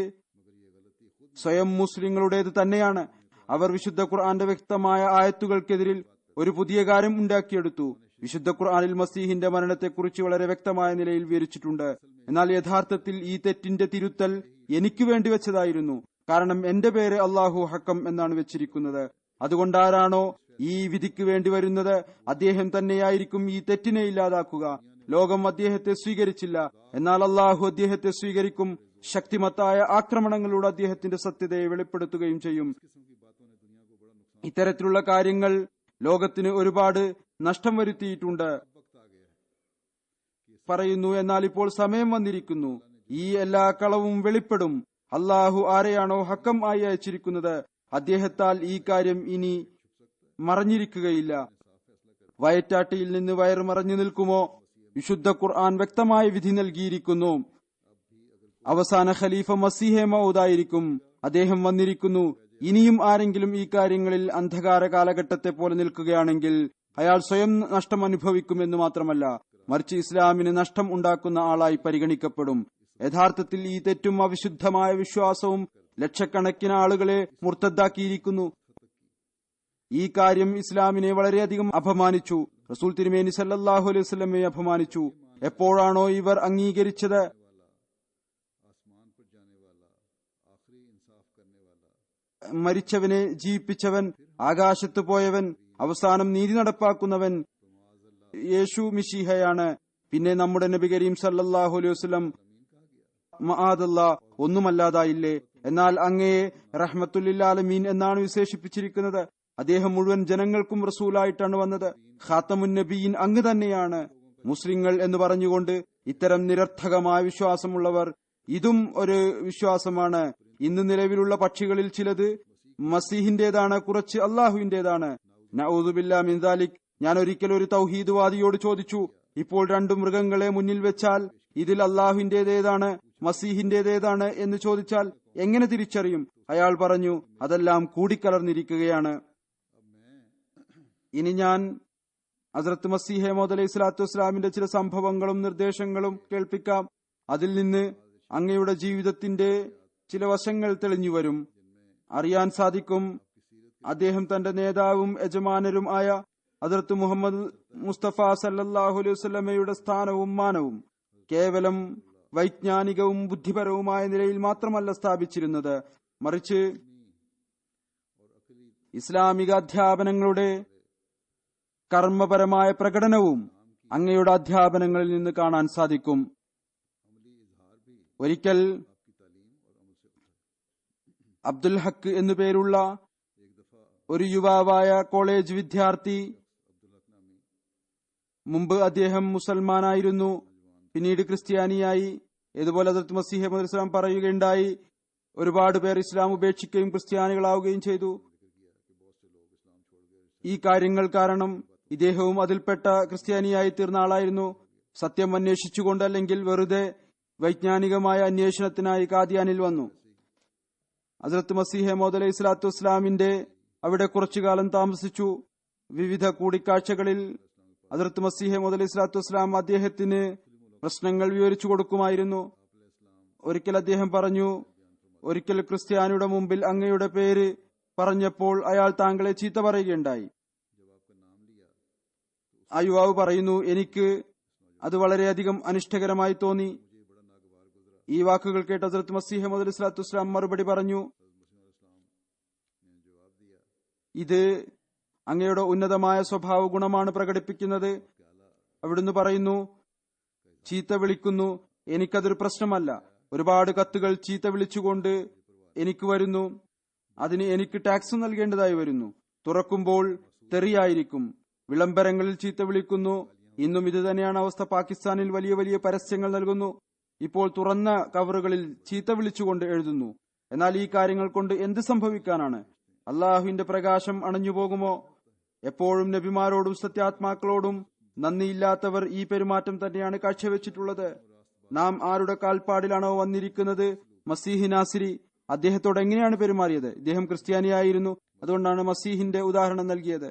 സ്വയം മുസ്ലിങ്ങളുടേത് തന്നെയാണ്. അവർ വിശുദ്ധ ഖുർആന്റെ വ്യക്തമായ ആയത്തുകൾക്കെതിരിൽ ഒരു പുതിയ കാര്യം ഉണ്ടാക്കിയെടുത്തു. വിശുദ്ധ ഖുർആനിൽ മസീഹിന്റെ മരണത്തെക്കുറിച്ച് വളരെ വ്യക്തമായ നിലയിൽ വിവരിച്ചിട്ടുണ്ട്. എന്നാൽ യഥാർത്ഥത്തിൽ ഈ തെറ്റിന്റെ തിരുത്തൽ എനിക്ക് വേണ്ടി വെച്ചതായിരുന്നു. കാരണം എന്റെ പേര് അള്ളാഹു ഹക്കം എന്നാണ് വെച്ചിരിക്കുന്നത്. അതുകൊണ്ട് ആരാണോ ഈ വിധിക്ക് വേണ്ടി വരുന്നത്, അദ്ദേഹം തന്നെയായിരിക്കും ഈ തെറ്റിനെ ഇല്ലാതാക്കുക. ലോകം അദ്ദേഹത്തെ സ്വീകരിച്ചില്ല, എന്നാൽ അള്ളാഹു അദ്ദേഹത്തെ സ്വീകരിക്കും. ശക്തിമത്തായ ആക്രമണങ്ങളിലൂടെ അദ്ദേഹത്തിന്റെ സത്യതയെ വെളിപ്പെടുത്തുകയും ചെയ്യും. ഇത്തരത്തിലുള്ള കാര്യങ്ങൾ ലോകത്തിന് ഒരുപാട് നഷ്ടം വരുത്തിയിട്ടുണ്ട് പറയുന്നു. എന്നാൽ ഇപ്പോൾ സമയം വന്നിരിക്കുന്നു, ഈ എല്ലാ കളവും വെളിപ്പെടും. അള്ളാഹു ആരെയാണോ ഹക്കം ആയി അയച്ചിരിക്കുന്നത്, അദ്ദേഹത്താൽ ഈ കാര്യം ഇനി മറഞ്ഞിരിക്കുകയില്ല. വയറ്റാട്ടിയിൽ നിന്ന് വയർ മറഞ്ഞു നിൽക്കുമോ? വിശുദ്ധ ഖുർആൻ വ്യക്തമായ വിധി നൽകിയിരിക്കുന്നു. അവസാന ഖലീഫ മസീഹെ മൗഊദായിരിക്കും. അദ്ദേഹം വന്നിരിക്കുന്നു. ഇനിയും ആരെങ്കിലും ഈ കാര്യങ്ങളിൽ അന്ധകാര കാലഘട്ടത്തെ പോലെ നിൽക്കുകയാണെങ്കിൽ അയാൾ സ്വയം നഷ്ടം അനുഭവിക്കുമെന്ന് മാത്രമല്ല, മറിച്ച് ഇസ്ലാമിന് നഷ്ടം ഉണ്ടാക്കുന്ന ആളായി പരിഗണിക്കപ്പെടും. യഥാർത്ഥത്തിൽ ഈ തെറ്റും അവിശുദ്ധമായ വിശ്വാസവും ലക്ഷക്കണക്കിന് ആളുകളെ മുർത്തദ്ദാക്കിയിരിക്കുന്നു. ഈ കാര്യം ഇസ്ലാമിനെ വളരെയധികം അപമാനിച്ചു. റസൂൽ തിരുമേനി സല്ലല്ലാഹു അലൈഹി വസല്ലമയെ അപമാനിച്ചു. എപ്പോഴാണോ ഇവർ അംഗീകരിച്ചത് മരിച്ചവനെ ജീവിപ്പിച്ചവൻ, ആകാശത്ത് പോയവൻ, അവസാനം നീതി നടപ്പാക്കുന്നവൻ യേശു മിശീഹയാണ്, പിന്നെ നമ്മുടെ നബി കരീം സല്ലല്ലാഹു അലൈഹി വസല്ലം മആദല്ലാ ഒന്നുമല്ലാതായില്ലേ? എന്നാൽ അങ്ങയെ റഹ്മത്തുൽ ആലമീൻ എന്നാണ് വിശേഷിപ്പിച്ചിരിക്കുന്നത്. അദ്ദേഹം മുഴുവൻ ജനങ്ങൾക്കും റസൂലായിട്ടാണ് വന്നത്. ഖാത്തമുൻ നബിയീൻ അങ്ങ് തന്നെയാണ്. മുസ്ലിങ്ങൾ എന്ന് പറഞ്ഞുകൊണ്ട് ഇത്തരം നിരർത്ഥകമായ വിശ്വാസമുള്ളവർ, ഇതും ഒരു വിശ്വാസമാണ്. ഇന്ന് നിലവിലുള്ള പക്ഷികളിൽ ചിലത് മസീഹിന്റേതാണ്, കുറച്ച് അള്ളാഹുവിന്റേതാണ്. നഊദു ബില്ലാഹി മിൻ ദാലിക്. ഞാൻ ഒരിക്കൽ ഒരു തൗഹീദ്വാദിയോട് ചോദിച്ചു, ഇപ്പോൾ 2 മൃഗങ്ങളെ മുന്നിൽ വെച്ചാൽ ഇതിൽ അള്ളാഹുവിന്റേതേതാണ് മസീഹിന്റേതേതാണ് എന്ന് ചോദിച്ചാൽ എങ്ങനെ തിരിച്ചറിയും? അയാൾ പറഞ്ഞു, അതെല്ലാം കൂടിക്കലർന്നിരിക്കുകയാണ്. ഇനി ഞാൻ ഹസ്രത്ത് മസീഹ് മൗഊദ് അലൈഹി സ്വലാത്തു വസ്സലാമിന്റെ ചില സംഭവങ്ങളും നിർദ്ദേശങ്ങളും കേൾപ്പിക്കാം. അതിൽ നിന്ന് അങ്ങയുടെ ജീവിതത്തിന്റെ ചില വശങ്ങൾ തെളിഞ്ഞു വരും. അറിയാൻ സാധിക്കും അദ്ദേഹം തന്റെ നേതാവും യജമാനരും ആയ ഹദ്റത്ത് മുഹമ്മദ് മുസ്തഫ സല്ലല്ലാഹു അലൈഹി വസല്ലമയുടെ സ്ഥാനവും മാനവും കേവലം വൈജ്ഞാനികവും ബുദ്ധിപരവുമായ നിലയിൽ മാത്രമല്ല സ്ഥാപിച്ചിരുന്നത്, മറിച്ച് ഇസ്ലാമിക അധ്യാപനങ്ങളുടെ കർമ്മപരമായ പ്രകടനവും അങ്ങയുടെ അധ്യാപനങ്ങളിൽ നിന്ന് കാണാൻ സാധിക്കും. ഒരിക്കൽ അബ്ദുൽ ഹക്ക് എന്നു പേരുള്ള ഒരു യുവാവായ കോളേജ് വിദ്യാർത്ഥി, മുമ്പ് അദ്ദേഹം മുസൽമാനായിരുന്നു, പിന്നീട് ക്രിസ്ത്യാനിയായി. ഇതുപോലെ ഹദ്റത്ത് മസീഹ് മൗഊദ് ഇസ്ലാം പറയുകയുണ്ടായി, ഒരുപാട് പേർ ഇസ്ലാം ഉപേക്ഷിക്കുകയും ക്രിസ്ത്യാനികളാവുകയും ചെയ്തു. ഈ കാര്യങ്ങൾ കാരണം ഇദ്ദേഹവും അതിൽപ്പെട്ട ക്രിസ്ത്യാനിയായി തീർന്ന ആളായിരുന്നു. സത്യം അന്വേഷിച്ചുകൊണ്ട് അല്ലെങ്കിൽ വെറുതെ വൈജ്ഞാനികമായ അന്വേഷണത്തിനായി കാദിയാനിൽ വന്നു. ഹദ്റത്ത് മസീഹ് മൗഊദ് അലൈഹി സ്വലാത്തു വസ്സലാമിന്റെ അവിടെ കുറച്ചുകാലം താമസിച്ചു. വിവിധ കൂടിക്കാഴ്ചകളിൽ ഹദ്റത്ത് മസീഹ് മൗഊദ് അലൈഹി സ്വലാത്തു വസ്സലാം അദ്ദേഹത്തിന് പ്രശ്നങ്ങൾ വിവരിച്ചു കൊടുക്കുമായിരുന്നു. ഒരിക്കൽ അദ്ദേഹം പറഞ്ഞു, ഒരിക്കൽ ക്രിസ്ത്യാനിയുടെ മുമ്പിൽ അങ്ങയുടെ പേര് പറഞ്ഞപ്പോൾ അയാൾ താങ്കളെ ചീത്ത പറയുകയുണ്ടായി. ആ യുവാവ് പറയുന്നു, എനിക്ക് അത് വളരെയധികം അനിഷ്ടകരമായി തോന്നി. ഈ വാക്കുകൾ കേട്ട് ഹദ്റത്ത് മസീഹ് മൗഊദ് അലൈഹി സ്വലാത്തു വസ്സലാം മറുപടി പറഞ്ഞു, ഇത് അങ്ങയുടെ ഉന്നതമായ സ്വഭാവ ഗുണമാണ് പ്രകടിപ്പിക്കുന്നത്. അവിടുന്ന് പറയുന്നു, ചീത്ത വിളിക്കുന്നു, എനിക്കതൊരു പ്രശ്നമല്ല. ഒരുപാട് കത്തുകൾ ചീത്ത വിളിച്ചുകൊണ്ട് എനിക്ക് വരുന്നു. അതിന് എനിക്ക് ടാക്സ് നൽകേണ്ടതായി വരുന്നു. തുറക്കുമ്പോൾ തെറിയായിരിക്കും. വിളംബരങ്ങളിൽ ചീത്ത വിളിക്കുന്നു. ഇന്നും ഇത് തന്നെയാണ് അവസ്ഥ. പാകിസ്ഥാനിൽ വലിയ വലിയ പരസ്യങ്ങൾ നൽകുന്നു. ഇപ്പോൾ തുറന്ന കവറുകളിൽ ചീത്ത വിളിച്ചുകൊണ്ട് എഴുതുന്നു. എന്നാൽ ഈ കാര്യങ്ങൾ കൊണ്ട് എന്ത് സംഭവിക്കാനാണ്? അള്ളാഹുവിന്റെ പ്രകാശം അണഞ്ഞുപോകുമോ? എപ്പോഴും നബിമാരോടും സത്യാത്മാക്കളോടും നന്ദിയില്ലാത്തവർ ഈ പെരുമാറ്റം തന്നെയാണ് കാഴ്ചവെച്ചിട്ടുള്ളത്. നാം ആരുടെ കാൽപ്പാടിലാണോ വന്നിരിക്കുന്നത്, മസീഹ് നാസിരി, അദ്ദേഹത്തോട് എങ്ങനെയാണ് പെരുമാറിയത്? ഇദ്ദേഹം ക്രിസ്ത്യാനിയായിരുന്നു, അതുകൊണ്ടാണ് മസീഹിന്റെ ഉദാഹരണം നൽകിയത്.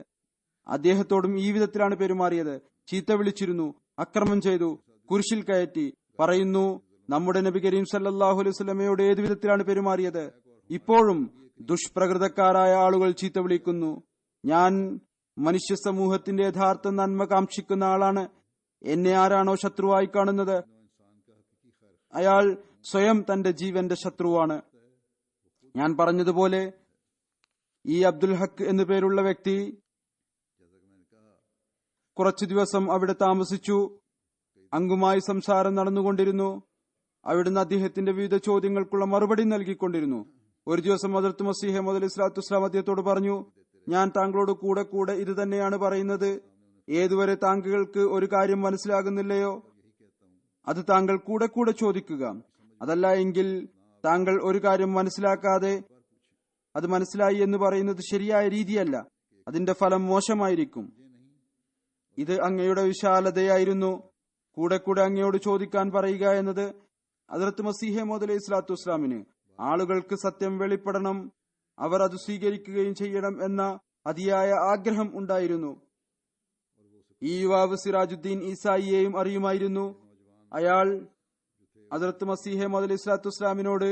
അദ്ദേഹത്തോടും ഈ വിധത്തിലാണ് പെരുമാറിയത്. ചീത്ത വിളിച്ചിരുന്നു, അക്രമം ചെയ്തു, കുരിശിൽ കയറ്റി. പറയുന്നു, നമ്മുടെ നബി കരീം സല്ലല്ലാഹു അലൈഹി വസല്ലമയോട് ഏതു വിധത്തിലാണ് പെരുമാറിയത്? ഇപ്പോഴും ദുഷ്പ്രകൃതക്കാരായ ആളുകൾ ചീത്ത വിളിക്കുന്നു. ഞാൻ മനുഷ്യ സമൂഹത്തിന്റെ യഥാർത്ഥ നന്മ കാക്ഷിക്കുന്ന ആളാണ്. എന്നെ ആരാണോ ശത്രുവായി കാണുന്നത്, അയാൾ സ്വയം തന്റെ ജീവന്റെ ശത്രുവാണ്. ഞാൻ പറഞ്ഞതുപോലെ ഈ അബ്ദുൽ ഹക്ക് എന്നു പേരുള്ള വ്യക്തി കുറച്ചു ദിവസം അവിടെ താമസിച്ചു. അങ്ങുമായി സംസാരം നടന്നുകൊണ്ടിരുന്നു. അവിടുന്ന് അദ്ദേഹത്തിന്റെ വിവിധ ചോദ്യങ്ങൾക്കുള്ള മറുപടി നൽകിക്കൊണ്ടിരുന്നു. ഒരു ദിവസം ഹദ്റത്ത് മസീഹ് മൗഊദ് അലൈഹി സ്വലാത്തു വസ്സലാം അദ്ദേഹത്തോട് പറഞ്ഞു, ഞാൻ താങ്കളോട് കൂടെ കൂടെ ഇത് തന്നെയാണ് പറയുന്നത്. ഏതുവരെ താങ്കൾക്ക് ഒരു കാര്യം മനസ്സിലാകുന്നില്ലയോ അത് താങ്കൾ കൂടെ കൂടെ ചോദിക്കുക. അതല്ല എങ്കിൽ താങ്കൾ ഒരു കാര്യം മനസ്സിലാക്കാതെ അത് മനസ്സിലായി എന്ന് പറയുന്നത് ശരിയായ രീതിയല്ല. അതിന്റെ ഫലം മോശമായിരിക്കും. ഇത് അങ്ങയുടെ വിശാലതയായിരുന്നു. കൂടെ കൂടെ അങ്ങയോട് ചോദിക്കാൻ പറയുക എന്നത്. ഹദ്റത്ത് മസീഹ് മൗഊദ് അലൈഹി സ്വലാത്തു വസ്സലാമിന് ആളുകൾക്ക് സത്യം വെളിപ്പെടണം, അവർ അത് സ്വീകരിക്കുകയും ചെയ്യണം എന്ന അതിയായ ആഗ്രഹം ഉണ്ടായിരുന്നു. ഈ യുവാവ് സിറാജുദ്ദീൻ ഈസായിയെയും അറിയുമായിരുന്നു. അയാൾ ഹദ്റത്ത് മസീഹ് മൗഊദ് അലൈഹി സ്വലാത്തു വസ്സലാമിനോട്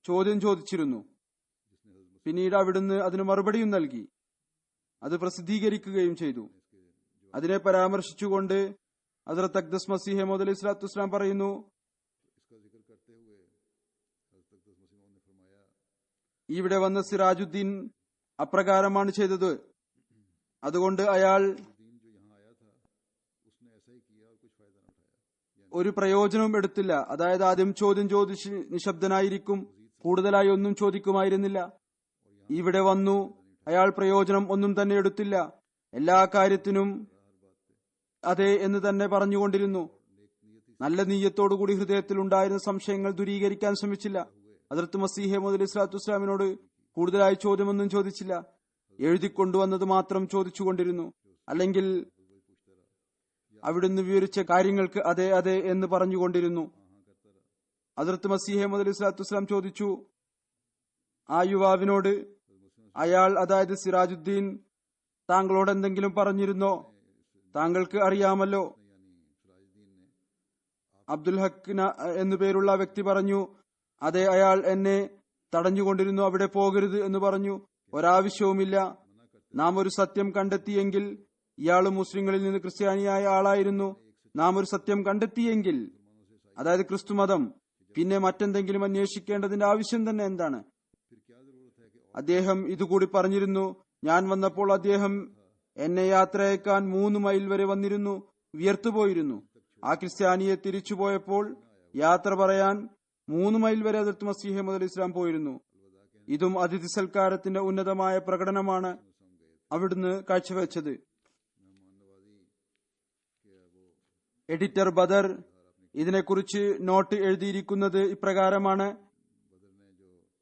ചോദ്യം ചോദിച്ചിരുന്നു. പിന്നീട് അവിടുന്ന് അതിന് മറുപടിയും നൽകി. അത് പ്രസിദ്ധീകരിക്കുകയും ചെയ്തു. അതിനെ പരാമർശിച്ചുകൊണ്ട് ഹദ്റത്ത് അഖ്ദസ് മസീഹ് മൗഊദ് അലൈഹി സ്വലാത്തു വസ്സലാം പറയുന്നു, ഇവിടെ വന്ന സിറാജുദ്ദീൻ അപ്രകാരമാണ് ചെയ്തത്. അതുകൊണ്ട് അയാൾ ഒരു പ്രയോജനവും എടുത്തില്ല. അതായത് ആദ്യം ചോദ്യം ചോദിച്ച് നിശബ്ദനായിരിക്കും, കൂടുതലായി ഒന്നും ചോദിക്കുമായിരുന്നില്ല. ഇവിടെ വന്നു അയാൾ പ്രയോജനം ഒന്നും തന്നെ എടുത്തില്ല. എല്ലാ കാര്യത്തിനും അതെ എന്ന് തന്നെ പറഞ്ഞുകൊണ്ടിരുന്നു. നല്ല നീയത്തോടുകൂടി ഹൃദയത്തിൽ ഉണ്ടായിരുന്ന സംശയങ്ങൾ ദൂരീകരിക്കാൻ ശ്രമിച്ചില്ല. ഹദ്റത്ത് മസീഹ് മൗഊദ് അലൈഹി സ്വലാത്തു വസ്സലാമിനോട് കൂടുതലായി ചോദ്യമൊന്നും ചോദിച്ചില്ല. എഴുതിക്കൊണ്ടുവന്നത് മാത്രം ചോദിച്ചുകൊണ്ടിരുന്നു. അല്ലെങ്കിൽ അവിടുന്ന് വിവരിച്ച കാര്യങ്ങൾക്ക് അതെ അതെ എന്ന് പറഞ്ഞുകൊണ്ടിരുന്നു. ഹദ്റത്ത് മസീഹ് മൗഊദ് അലൈഹി സ്വലാത്തു വസ്സലാം ചോദിച്ചു, ആ യുവാവിനോട് അയാൾ, അതായത് സിറാജുദ്ദീൻ, താങ്കളോട് എന്തെങ്കിലും പറഞ്ഞിരുന്നോ? താങ്കൾക്ക് അറിയാമല്ലോ. അബ്ദുൽ ഹക്ക് എന്നു പേരുള്ള വ്യക്തി പറഞ്ഞു, അതെ, അയാൾ എന്നെ തടഞ്ഞുകൊണ്ടിരുന്നു, അവിടെ പോകരുത് എന്ന് പറഞ്ഞു. ഒരാവശ്യവുമില്ല. നാം ഒരു സത്യം കണ്ടെത്തിയെങ്കിൽ, ഇയാൾ മുസ്ലിങ്ങളിൽ നിന്ന് ക്രിസ്ത്യാനിയായ ആളായിരുന്നു, നാം ഒരു സത്യം കണ്ടെത്തിയെങ്കിൽ, അതായത് ക്രിസ്തുമതം, പിന്നെ മറ്റെന്തെങ്കിലും അന്വേഷിക്കേണ്ടതിന്റെ ആവശ്യം തന്നെ എന്താണ്? അദ്ദേഹം ഇതുകൂടി പറഞ്ഞിരുന്നു, ഞാൻ വന്നപ്പോൾ അദ്ദേഹം എന്നെ യാത്രയക്കാൻ 3 മൈൽ വരെ വന്നിരുന്നു, വിയർത്തുപോയിരുന്നു. ആ ക്രിസ്ത്യാനിയെ തിരിച്ചുപോയപ്പോൾ യാത്ര പറയാൻ 3 മൈൽ വരെ ഹദ്റത്ത് മസീഹ് മൗഊദ് ഇസ്ലാം പോയിരുന്നു. ഇതും അതിഥി സൽക്കാരത്തിന്റെ ഉന്നതമായ പ്രകടനമാണ് അവിടുന്ന് കാഴ്ചവെച്ചത്. എഡിറ്റർ ബദർ ഇതിനെക്കുറിച്ച് നോട്ട് എഴുതിയിരിക്കുന്നത് ഇപ്രകാരമാണ്: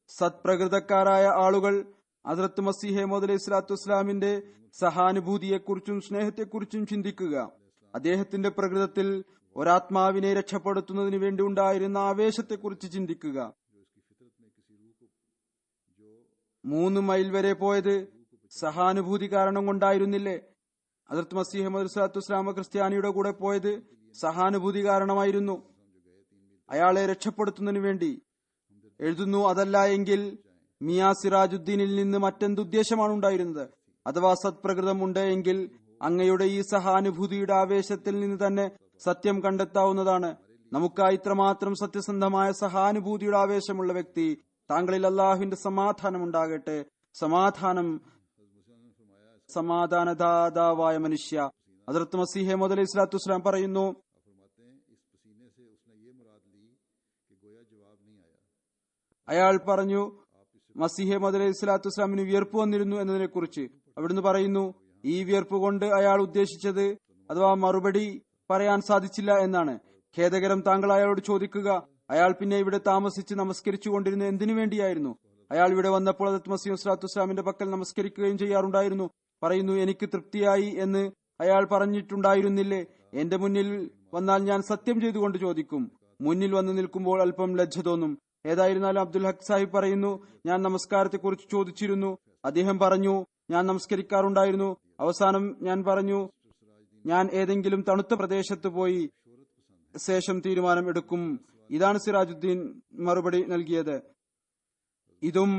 സത്പ്രകൃതക്കാരായ ആളുകൾ ഹദ്റത്ത് മസീഹ് മൗഊദ് അലൈഹി സ്വലാത്തു വസ്സലാമിന്റെ സഹാനുഭൂതിയെക്കുറിച്ചും സ്നേഹത്തെക്കുറിച്ചും ചിന്തിക്കുക. അദ്ദേഹത്തിന്റെ പ്രകൃതത്തിൽ ഒരാത്മാവിനെ രക്ഷപ്പെടുത്തുന്നതിന് വേണ്ടി ഉണ്ടായിരുന്ന ആവേശത്തെക്കുറിച്ച് ചിന്തിക്കുക. 3 മൈൽ വരെ പോയത് സഹാനുഭൂതി കാരണം കൊണ്ടായിരുന്നില്ലേ? ഹദ്റത്ത് മസീഹ് മൗഊദ് സ്വല്ലല്ലാഹു അലൈഹി വസല്ലം ക്രിസ്ത്യാനിയുടെ കൂടെ പോയത് സഹാനുഭൂതി കാരണമായിരുന്നു, അയാളെ രക്ഷപ്പെടുത്തുന്നതിന് വേണ്ടി. എഴുതുന്നു, അതല്ല എങ്കിൽ മിയാ സിറാജുദ്ദീനിൽ നിന്ന് മറ്റെന്തുദ്ദേശമാണ് ഉണ്ടായിരുന്നത്? അഥവാ സത്പ്രകൃതം ഉണ്ട് എങ്കിൽ അങ്ങയുടെ ഈ സഹാനുഭൂതിയുടെ ആവേശത്തിൽ നിന്ന് തന്നെ സത്യം കണ്ടെത്താവുന്നതാണ്. നമുക്കായി ഇത്രമാത്രം സത്യസന്ധമായ സഹാനുഭൂതിയുടെ ആവേശമുള്ള വ്യക്തി, താങ്കളിൽ അള്ളാഹുവിന്റെ സമാധാനം ഉണ്ടാകട്ടെ. സമാധാനദാതാവായ മനുഷ്യ. ഹദ്റത്ത് മസീഹ് മൗഊദ് അലൈഹി സ്വലാത്തു വസ്സലാം പറയുന്നു, അയാൾ പറഞ്ഞു, മസീഹ് മൗഊദ് അലൈഹി സ്വലാത്തു വസ്സലാമിന് വിയർപ്പ് വന്നിരുന്നു എന്നതിനെ കുറിച്ച്. അവിടുന്ന് പറയുന്നു, ഈ വിയർപ്പ് കൊണ്ട് അയാൾ ഉദ്ദേശിച്ചത് അഥവാ മറുപടി പറയാൻ സാധിച്ചില്ല എന്നാണ്. ഖേദകരം, താങ്കൾ അയാളോട് ചോദിക്കുക, അയാൾ പിന്നെ ഇവിടെ താമസിച്ച് നമസ്കരിച്ചു കൊണ്ടിരുന്നത് എന്തിനു വേണ്ടിയായിരുന്നു? അയാൾ ഇവിടെ വന്നപ്പോൾ ഹദ്റത്ത് മസീഹ് സ്വല്ലല്ലാഹു അലൈഹി വസല്ലമിന്റെ പക്കൽ നമസ്കരിക്കുകയും ചെയ്യാറുണ്ടായിരുന്നു. പറയുന്നു, എനിക്ക് തൃപ്തിയായി എന്ന് അയാൾ പറഞ്ഞിട്ടുണ്ടായിരുന്നില്ലേ? എന്റെ മുന്നിൽ വന്നാൽ ഞാൻ സത്യം ചെയ്തുകൊണ്ട് ചോദിക്കും. മുന്നിൽ വന്ന് നിൽക്കുമ്പോൾ അല്പം ലജ്ജ തോന്നും. ഏതായിരുന്നാലും അബ്ദുൽ ഹക്ക് സാഹിബ് പറയുന്നു, ഞാൻ നമസ്കാരത്തെക്കുറിച്ച് ചോദിച്ചിരുന്നു. അദ്ദേഹം പറഞ്ഞു, ഞാൻ നമസ്കരിക്കാറുണ്ടായിരുന്നു. അവസാനം ഞാൻ പറഞ്ഞു, ഞാൻ ഏതെങ്കിലും തണുത്ത പ്രദേശത്ത് പോയി ശേഷം തീരുമാനം എടുക്കും. ഇതാണ് സിറാജുദ്ദീൻ മറുപടി നൽകിയത്. ഇതും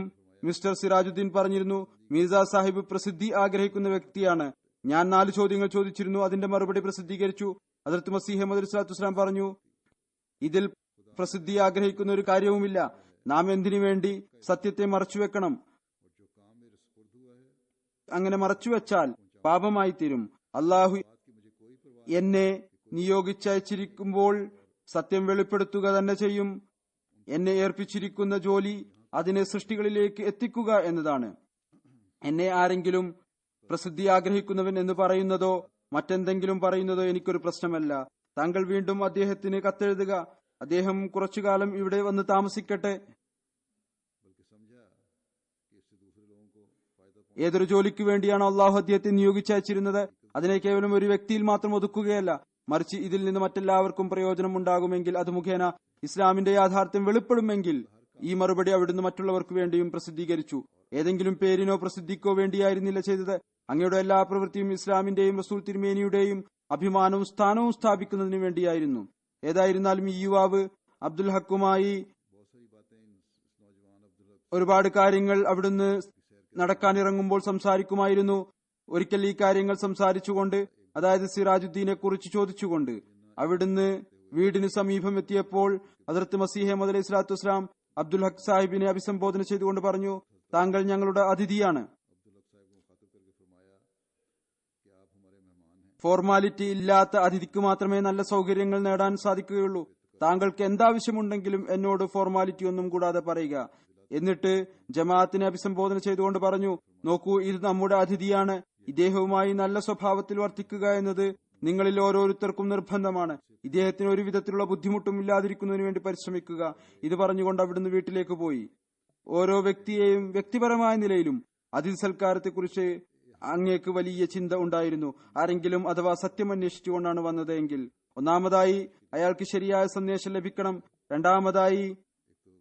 മിസ്റ്റർ സിറാജുദ്ദീൻ പറഞ്ഞിരുന്നു, മീർസ സാഹിബ് പ്രസിദ്ധി ആഗ്രഹിക്കുന്ന വ്യക്തിയാണ്. ഞാൻ 4 ചോദ്യങ്ങൾ ചോദിച്ചിരുന്നു, അതിന്റെ മറുപടി പ്രസിദ്ധീകരിച്ചു. ഹദ്റത്ത് മസീഹ് മൗഊദ് സ്വല്ലല്ലാഹു അലൈഹി വസല്ലം പറഞ്ഞു, ഇതിൽ പ്രസിദ്ധി ആഗ്രഹിക്കുന്ന ഒരു കാര്യവുമില്ല. നാം എന്തിനു വേണ്ടി സത്യത്തെ മറച്ചുവെക്കണം? അങ്ങനെ മറച്ചുവെച്ചാൽ പാപമായി തീരും. അള്ളാഹു എന്നെ നിയോഗിച്ചയച്ചിരിക്കുമ്പോൾ സത്യം വെളിപ്പെടുത്തുക തന്നെ ചെയ്യും. എന്നെ ഏൽപ്പിച്ചിരിക്കുന്ന ജോലി അതിനെ സൃഷ്ടികളിലേക്ക് എത്തിക്കുക എന്നതാണ്. എന്നെ ആരെങ്കിലും പ്രസിദ്ധി ആഗ്രഹിക്കുന്നവൻ എന്ന് പറയുന്നതോ മറ്റെന്തെങ്കിലും പറയുന്നതോ എനിക്കൊരു പ്രശ്നമല്ല. താങ്കൾ വീണ്ടും അദ്ദേഹത്തിന് കത്തെഴുതുക, അദ്ദേഹം കുറച്ചുകാലം ഇവിടെ വന്ന് താമസിക്കട്ടെ. ഏതൊരു ജോലിക്ക് വേണ്ടിയാണോ അള്ളാഹു അദ്ദേഹത്തെ നിയോഗിച്ചയച്ചിരുന്നത്, അതിനെ കേവലം ഒരു വ്യക്തിയിൽ മാത്രം ഒതുക്കുകയല്ല, മറിച്ച് ഇതിൽ നിന്ന് മറ്റെല്ലാവർക്കും പ്രയോജനം ഉണ്ടാകുമെങ്കിൽ, അത് മുഖേന ഇസ്ലാമിന്റെ യാഥാർത്ഥ്യം വെളിപ്പെടുമെങ്കിൽ. ഈ മറുപടി അവിടുന്ന് മറ്റുള്ളവർക്ക് വേണ്ടിയും പ്രസിദ്ധീകരിച്ചു. ഏതെങ്കിലും പേരിനോ പ്രസിദ്ധിക്കോ വേണ്ടിയായിരുന്നില്ല ചെയ്തത്. അങ്ങയുടെ എല്ലാ പ്രവൃത്തിയും ഇസ്ലാമിന്റെയും റസൂൽ തിരുമേനിയുടെയും അഭിമാനവും സ്ഥാനവും സ്ഥാപിക്കുന്നതിന് വേണ്ടിയായിരുന്നു. ഏതായിരുന്നാലും ഈ യുവാവ് അബ്ദുൽ ഹക്കുമായി ഒരുപാട് കാര്യങ്ങൾ അവിടുന്ന് നടക്കാനിറങ്ങുമ്പോൾ സംസാരിക്കുമായിരുന്നു. ഒരിക്കൽ ഈ കാര്യങ്ങൾ സംസാരിച്ചുകൊണ്ട്, അതായത് സിറാജുദ്ദീനെ കുറിച്ച് ചോദിച്ചുകൊണ്ട്, അവിടുന്ന് വീടിന് സമീപം എത്തിയപ്പോൾ ഹദ്റത്ത് മസീഹ് മൗഊദ് അലൈഹി സ്വലാത്തു വസ്സലാം അബ്ദുൽ ഹക്ക് സാഹിബിനെ അഭിസംബോധന ചെയ്തുകൊണ്ട് പറഞ്ഞു, താങ്കൾ ഞങ്ങളുടെ അതിഥിയാണ്. ഫോർമാലിറ്റി ഇല്ലാത്ത അതിഥിക്ക് മാത്രമേ നല്ല സൗകര്യങ്ങൾ നേടാൻ സാധിക്കുകയുള്ളൂ. താങ്കൾക്ക് എന്താവശ്യമുണ്ടെങ്കിലും എന്നോട് ഫോർമാലിറ്റി ഒന്നും കൂടാതെ പറയുക. എന്നിട്ട് ജമാഅത്തിനെ അഭിസംബോധന ചെയ്തുകൊണ്ട് പറഞ്ഞു, നോക്കൂ, ഇത് നമ്മുടെ അതിഥിയാണ്. ഇദ്ദേഹവുമായി നല്ല സ്വഭാവത്തിൽ വർത്തിക്കുക എന്നത് നിങ്ങളിൽ ഓരോരുത്തർക്കും നിർബന്ധമാണ്. ഇദ്ദേഹത്തിന് ഒരു വിധത്തിലുള്ള ബുദ്ധിമുട്ടും ഇല്ലാതിരിക്കുന്നതിന് വേണ്ടി പരിശ്രമിക്കുക. ഇത് പറഞ്ഞുകൊണ്ട് അവിടുന്ന് വീട്ടിലേക്ക് പോയി. ഓരോ വ്യക്തിയെയും വ്യക്തിപരമായ നിലയിലും അതിഥി സൽക്കാരത്തെക്കുറിച്ച് അങ്ങേക്ക് വലിയ ചിന്ത ഉണ്ടായിരുന്നു. ആരെങ്കിലും അഥവാ സത്യം അന്വേഷിച്ചുകൊണ്ടാണ് വന്നത് എങ്കിൽ, ഒന്നാമതായി അയാൾക്ക് ശരിയായ സന്ദേശം ലഭിക്കണം. രണ്ടാമതായി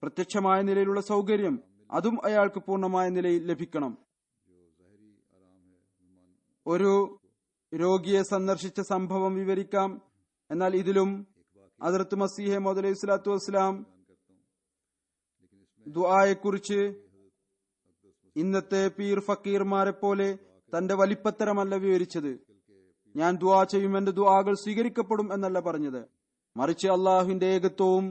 പ്രത്യക്ഷമായ നിലയിലുള്ള സൗകര്യം. അതും അയാൾക്ക് പൂർണ്ണമായ നിലയിൽ ലഭിക്കണം. ഒരു രോഗിയെ സന്ദർശിച്ച സംഭവം വിവരിക്കാം. എന്നാൽ ഇതിലും ഹദ്റത്ത് മസീഹ് മൗഊദ് അലൈഹി സ്വലാത്തു വസ്സലാം ദുആയെക്കുറിച്ച് ഇന്നത്തെ പീർ ഫക്കീർമാരെ പോലെ തന്റെ വലിപ്പത്തരമല്ല വിവരിച്ചത്. ഞാൻ ദുആ ചെയ്യും, എന്റെ ദുആകൾ സ്വീകരിക്കപ്പെടും എന്നല്ല പറഞ്ഞത്. മറിച്ച് അള്ളാഹുവിന്റെ ഏകത്വവും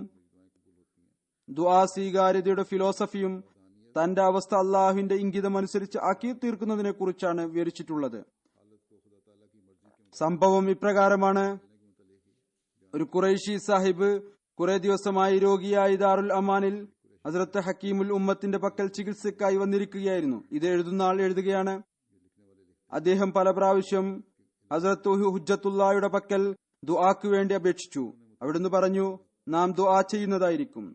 ദുആ സ്വീകാര്യതയുടെ ഫിലോസഫിയും തന്റെ അവസ്ഥ അള്ളാഹുവിന്റെ ഇംഗിതമനുസരിച്ച് ആക്കി തീർക്കുന്നതിനെ കുറിച്ചാണ് വിവരിച്ചിട്ടുള്ളത്. സംഭവം ഇപ്രകാരമാണ്. ഒരു ഖുറൈശി സാഹിബ് കുറെ ദിവസമായി രോഗിയായി ദാറുൽ അമാനിൽ ഹസ്രത്ത് ഹക്കീമുൽ ഉമ്മത്തിന്റെ പക്കൽ ചികിത്സക്കായി വന്നിരിക്കുകയായിരുന്നു. ഇത് എഴുതുന്ന ആൾ എഴുതുകയാണ്, അദ്ദേഹം പല പ്രാവശ്യം ഹസ്രത്ത് ഹുജ്ജത്തുള്ളായുടെ പക്കൽ ദുആക്ക് വേണ്ടി അപേക്ഷിച്ചു. അവിടുന്ന് പറഞ്ഞു, നാം ദുആ ചെയ്യുന്നതായിരിക്കും.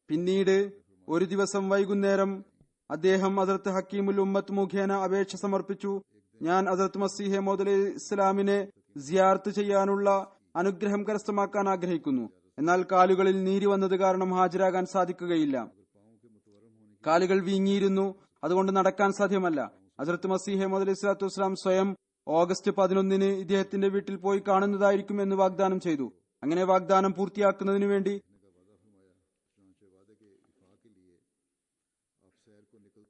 പിന്നീട് ഒരു ദിവസം വൈകുന്നേരം അദ്ദേഹം ഹസ്രത്ത് ഹക്കീമുൽ ഉമ്മത്ത് മുഖേന അപേക്ഷ സമർപ്പിച്ചു. ഞാൻ ഹസ്രത്ത് മസീഹ് മൗഊദ് അലൈഹി ഇസ്ലാമിനെ സിയാറത്ത് ചെയ്യാനുള്ള അനുഗ്രഹം കരസ്ഥമാക്കാൻ ആഗ്രഹിക്കുന്നു. എന്നാൽ കാലുകളിൽ നീര് വന്നത് കാരണം ഹാജരാകാൻ സാധിക്കുകയില്ല. കാലുകൾ വീങ്ങിയിരുന്നു, അതുകൊണ്ട് നടക്കാൻ സാധ്യമല്ല. ഹസ്രത്ത് മസീഹ് മൗഊദ് അലൈഹി സ്വലാത്തു വസ്സലാം സ്വയം ഓഗസ്റ്റ് 11 ഇദ്ദേഹത്തിന്റെ വീട്ടിൽ പോയി കാണുന്നതായിരിക്കും എന്ന് വാഗ്ദാനം ചെയ്തു. അങ്ങനെ വാഗ്ദാനം പൂർത്തിയാക്കുന്നതിനു വേണ്ടി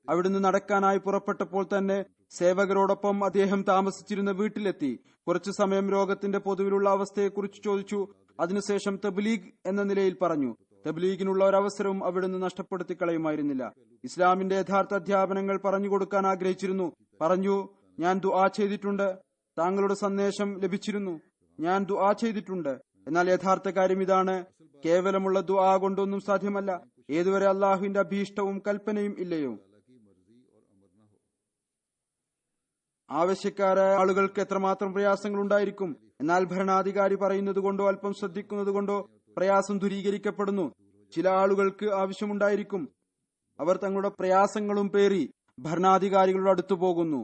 അവിടുന്ന് നടക്കാനായി പുറപ്പെട്ടപ്പോൾ തന്നെ സേവകരോടൊപ്പം അദ്ദേഹം താമസിച്ചിരുന്ന വീട്ടിലെത്തി. കുറച്ചു സമയം രോഗത്തിന്റെ പൊതുവിലുള്ള അവസ്ഥയെക്കുറിച്ച് ചോദിച്ചു. അതിനുശേഷം തബ്ലീഗ് എന്ന നിലയിൽ പറഞ്ഞു. തബ്ലീഗിനുള്ള ഒരവസരവും അവിടുന്ന് നഷ്ടപ്പെടുത്തി കളയുമായിരുന്നില്ല. ഇസ്ലാമിന്റെ യഥാർത്ഥ അധ്യാപനങ്ങൾ പറഞ്ഞു കൊടുക്കാൻ ആഗ്രഹിച്ചിരുന്നു. പറഞ്ഞു, ഞാൻ ദുആ ചെയ്തിട്ടുണ്ട്, താങ്കളുടെ സന്ദേശം ലഭിച്ചിരുന്നു, ഞാൻ ദുആ ചെയ്തിട്ടുണ്ട്. എന്നാൽ യഥാർത്ഥ കാര്യം ഇതാണ്, കേവലമുള്ള ദുആ കൊണ്ടൊന്നും സാധ്യമല്ല. ഏതുവരെ അള്ളാഹുവിന്റെ അഭീഷ്ടവും കൽപ്പനയും ഇല്ലയോ. ആവശ്യക്കാരായ ആളുകൾക്ക് എത്രമാത്രം പ്രയാസങ്ങൾ ഉണ്ടായിരിക്കും. എന്നാൽ ഭരണാധികാരി പറയുന്നത് കൊണ്ടോ അല്പം ശ്രദ്ധിക്കുന്നത് കൊണ്ടോ പ്രയാസം ദൂരീകരിക്കപ്പെടുന്നു. ചില ആളുകൾക്ക് ആവശ്യമുണ്ടായിരിക്കും. അവർ തങ്ങളുടെ പ്രയാസങ്ങളും പേറി ഭരണാധികാരികളുടെ അടുത്തു പോകുന്നു.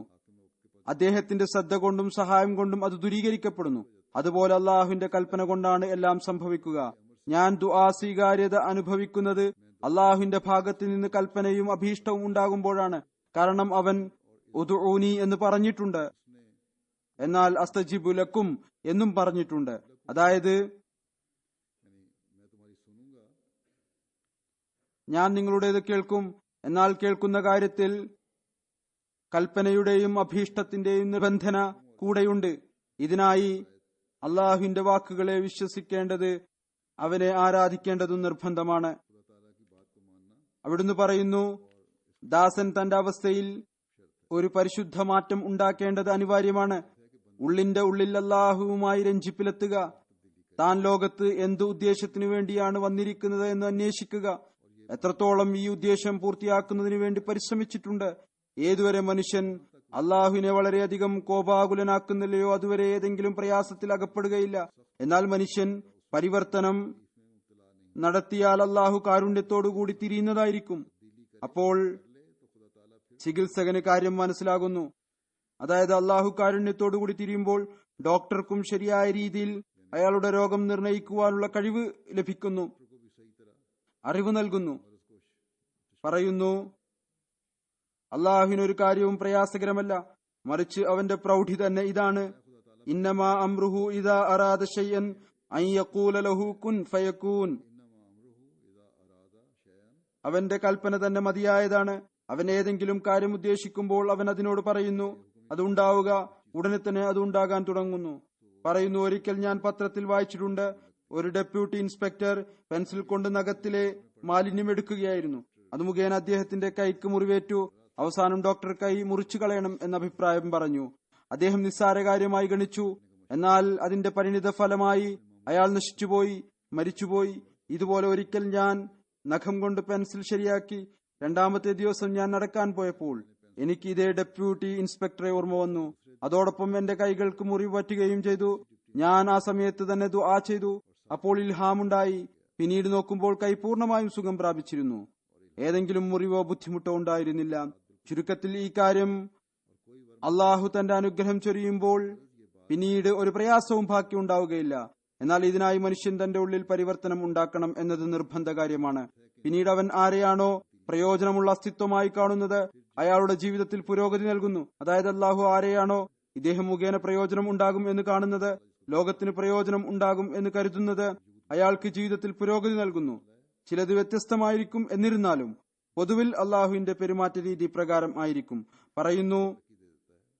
അദ്ദേഹത്തിന്റെ ശ്രദ്ധ കൊണ്ടും സഹായം കൊണ്ടും അത് ദൂരീകരിക്കപ്പെടുന്നു. അതുപോലെ അള്ളാഹുവിന്റെ കൽപ്പന കൊണ്ടാണ് എല്ലാം സംഭവിക്കുക. ഞാൻ ദുആ സ്വീകാര്യത അനുഭവിക്കുന്നത് അള്ളാഹുവിന്റെ ഭാഗത്ത് നിന്ന് കൽപ്പനയും അഭീഷ്ടവും ഉണ്ടാകുമ്പോഴാണ്. കാരണം അവൻ ഉദ്ഊനി എന്ന് പറഞ്ഞിട്ടുണ്ട്, എന്നാൽ അസ്തജിബു ലക്കും എന്നും പറഞ്ഞിട്ടുണ്ട്. അതായത് ഞാൻ നിങ്ങളുടേത് കേൾക്കും. എന്നാൽ കേൾക്കുന്ന കാര്യത്തിൽ കൽപ്പനയുടെയും അഭീഷ്ടത്തിന്റെയും നിബന്ധന കൂടെയുണ്ട്. ഇതിനായി അള്ളാഹുവിന്റെ വാക്കുകളെ വിശ്വസിക്കേണ്ടത്, അവനെ ആരാധിക്കേണ്ടതും നിർബന്ധമാണ്. അവിടുന്ന് പറയുന്നു, ദാസൻ തന്റെ അവസ്ഥയിൽ ഒരു പരിശുദ്ധ മാറ്റം ഉണ്ടാക്കേണ്ടത് അനിവാര്യമാണ്. ഉള്ളിന്റെ ഉള്ളിൽ അല്ലാഹുവുമായി രഞ്ജിപ്പിലെത്തുക. താൻ ലോകത്ത് എന്ത് ഉദ്ദേശത്തിനു വേണ്ടിയാണ് വന്നിരിക്കുന്നത് എന്ന് അന്വേഷിക്കുക. എത്രത്തോളം ഈ ഉദ്ദേശം പൂർത്തിയാക്കുന്നതിനു വേണ്ടി പരിശ്രമിച്ചിട്ടുണ്ട്. ഏതുവരെ മനുഷ്യൻ അള്ളാഹുവിനെ വളരെയധികം കോപാകുലനാക്കുന്നില്ലയോ അതുവരെ ഏതെങ്കിലും പ്രയാസത്തിൽ അകപ്പെടുകയില്ല. എന്നാൽ മനുഷ്യൻ പരിവർത്തനം നടത്തിയാൽ അള്ളാഹു കാരുണ്യത്തോടുകൂടി തിരിയുന്നതായിരിക്കും. അപ്പോൾ ചികിത്സകന് കാര്യം മനസ്സിലാകുന്നു. അതായത് അള്ളാഹു കാരുണ്യത്തോടുകൂടി തിരിയുമ്പോൾ ഡോക്ടർക്കും ശരിയായ രീതിയിൽ അയാളുടെ രോഗം നിർണയിക്കുവാനുള്ള കഴിവ് ലഭിക്കുന്നു, അറിവ് നൽകുന്നു. പറയുന്നു, അള്ളാഹുവിനൊരു കാര്യവും പ്രയാസകരമല്ല, മറിച്ച് അവന്റെ പ്രൗഢി തന്നെ ഇതാണ്. ഇന്നമാ അംറുഹു ഇദാ അറാദ ശൈഅൻ അൻ യഖൂല ലഹു കുൻ ഫയകൂൻ. അവന്റെ കൽപ്പന തന്നെ മതിയായതാണ്. അവൻ ഏതെങ്കിലും കാര്യം ഉദ്ദേശിക്കുമ്പോൾ അവൻ അതിനോട് പറയുന്നു, അത് ഉണ്ടാവുക. ഉടനെ തന്നെ അത് ഉണ്ടാകാൻ തുടങ്ങുന്നു. പറയുന്നു, ഒരിക്കൽ ഞാൻ പത്രത്തിൽ വായിച്ചിട്ടുണ്ട്, ഒരു ഡെപ്യൂട്ടി ഇൻസ്പെക്ടർ പെൻസിൽ കൊണ്ട് നഖത്തിലെ മാലിന്യം എടുക്കുകയായിരുന്നു. അത് മുഖേന അദ്ദേഹത്തിന്റെ കൈക്ക് മുറിവേറ്റു. അവസാനം ഡോക്ടർ കൈ മുറിച്ചു കളയണം എന്ന അഭിപ്രായം പറഞ്ഞു. അദ്ദേഹം നിസ്സാര കാര്യമായി ഗണിച്ചു. എന്നാൽ അതിന്റെ പരിണിത ഫലമായി അയാൾ നശിച്ചുപോയി, മരിച്ചുപോയി. ഇതുപോലെ ഒരിക്കൽ ഞാൻ നഖം കൊണ്ട് പെൻസിൽ ശരിയാക്കി. രണ്ടാമത്തെ ദിവസം ഞാൻ നടക്കാൻ പോയപ്പോൾ എനിക്ക് ഇതേ ഡെപ്യൂട്ടി ഇൻസ്പെക്ടറെ ഓർമ്മ വന്നു. അതോടൊപ്പം എന്റെ കൈകൾക്ക് മുറിവ് പറ്റുകയും ചെയ്തു. ഞാൻ ആ സമയത്ത് തന്നെ ദുആ ചെയ്തു. അപ്പോൾ ഇൽഹാമുണ്ടായി. പിന്നീട് നോക്കുമ്പോൾ കൈ പൂർണ്ണമായും സുഖം പ്രാപിച്ചിരുന്നു. ഏതെങ്കിലും മുറിവോ ബുദ്ധിമുട്ടോ ഉണ്ടായിരുന്നില്ല. ചുരുക്കത്തിൽ ഈ കാര്യം അള്ളാഹു തന്റെ അനുഗ്രഹം ചൊരിയുമ്പോൾ പിന്നീട് ഒരു പ്രയാസവും ബാക്കി ഉണ്ടാവുകയില്ല. എന്നാൽ ഇതിനായി മനുഷ്യൻ തന്റെ ഉള്ളിൽ പരിവർത്തനം ഉണ്ടാക്കണം എന്നത് നിർബന്ധ കാര്യമാണ്. പിന്നീട് അവൻ ആരെയാണോ പ്രയോജനമുള്ള അസ്തിത്വമായി കാണുന്നത് അയാളുടെ ജീവിതത്തിൽ പുരോഗതി നൽകുന്നു. അതായത് അള്ളാഹു ആരെയാണോ ഇദ്ദേഹം മുഖേന പ്രയോജനം ഉണ്ടാകും എന്ന് കാണുന്നത്, ലോകത്തിന് പ്രയോജനം ഉണ്ടാകും എന്ന് കരുതുന്നത് അയാൾക്ക് ജീവിതത്തിൽ പുരോഗതി നൽകുന്നു. ചിലത് വ്യത്യസ്തമായിരിക്കും, എന്നിരുന്നാലും പൊതുവിൽ അള്ളാഹുവിന്റെ പെരുമാറ്റ രീതി പ്രകാരം ആയിരിക്കും. പറയുന്നു,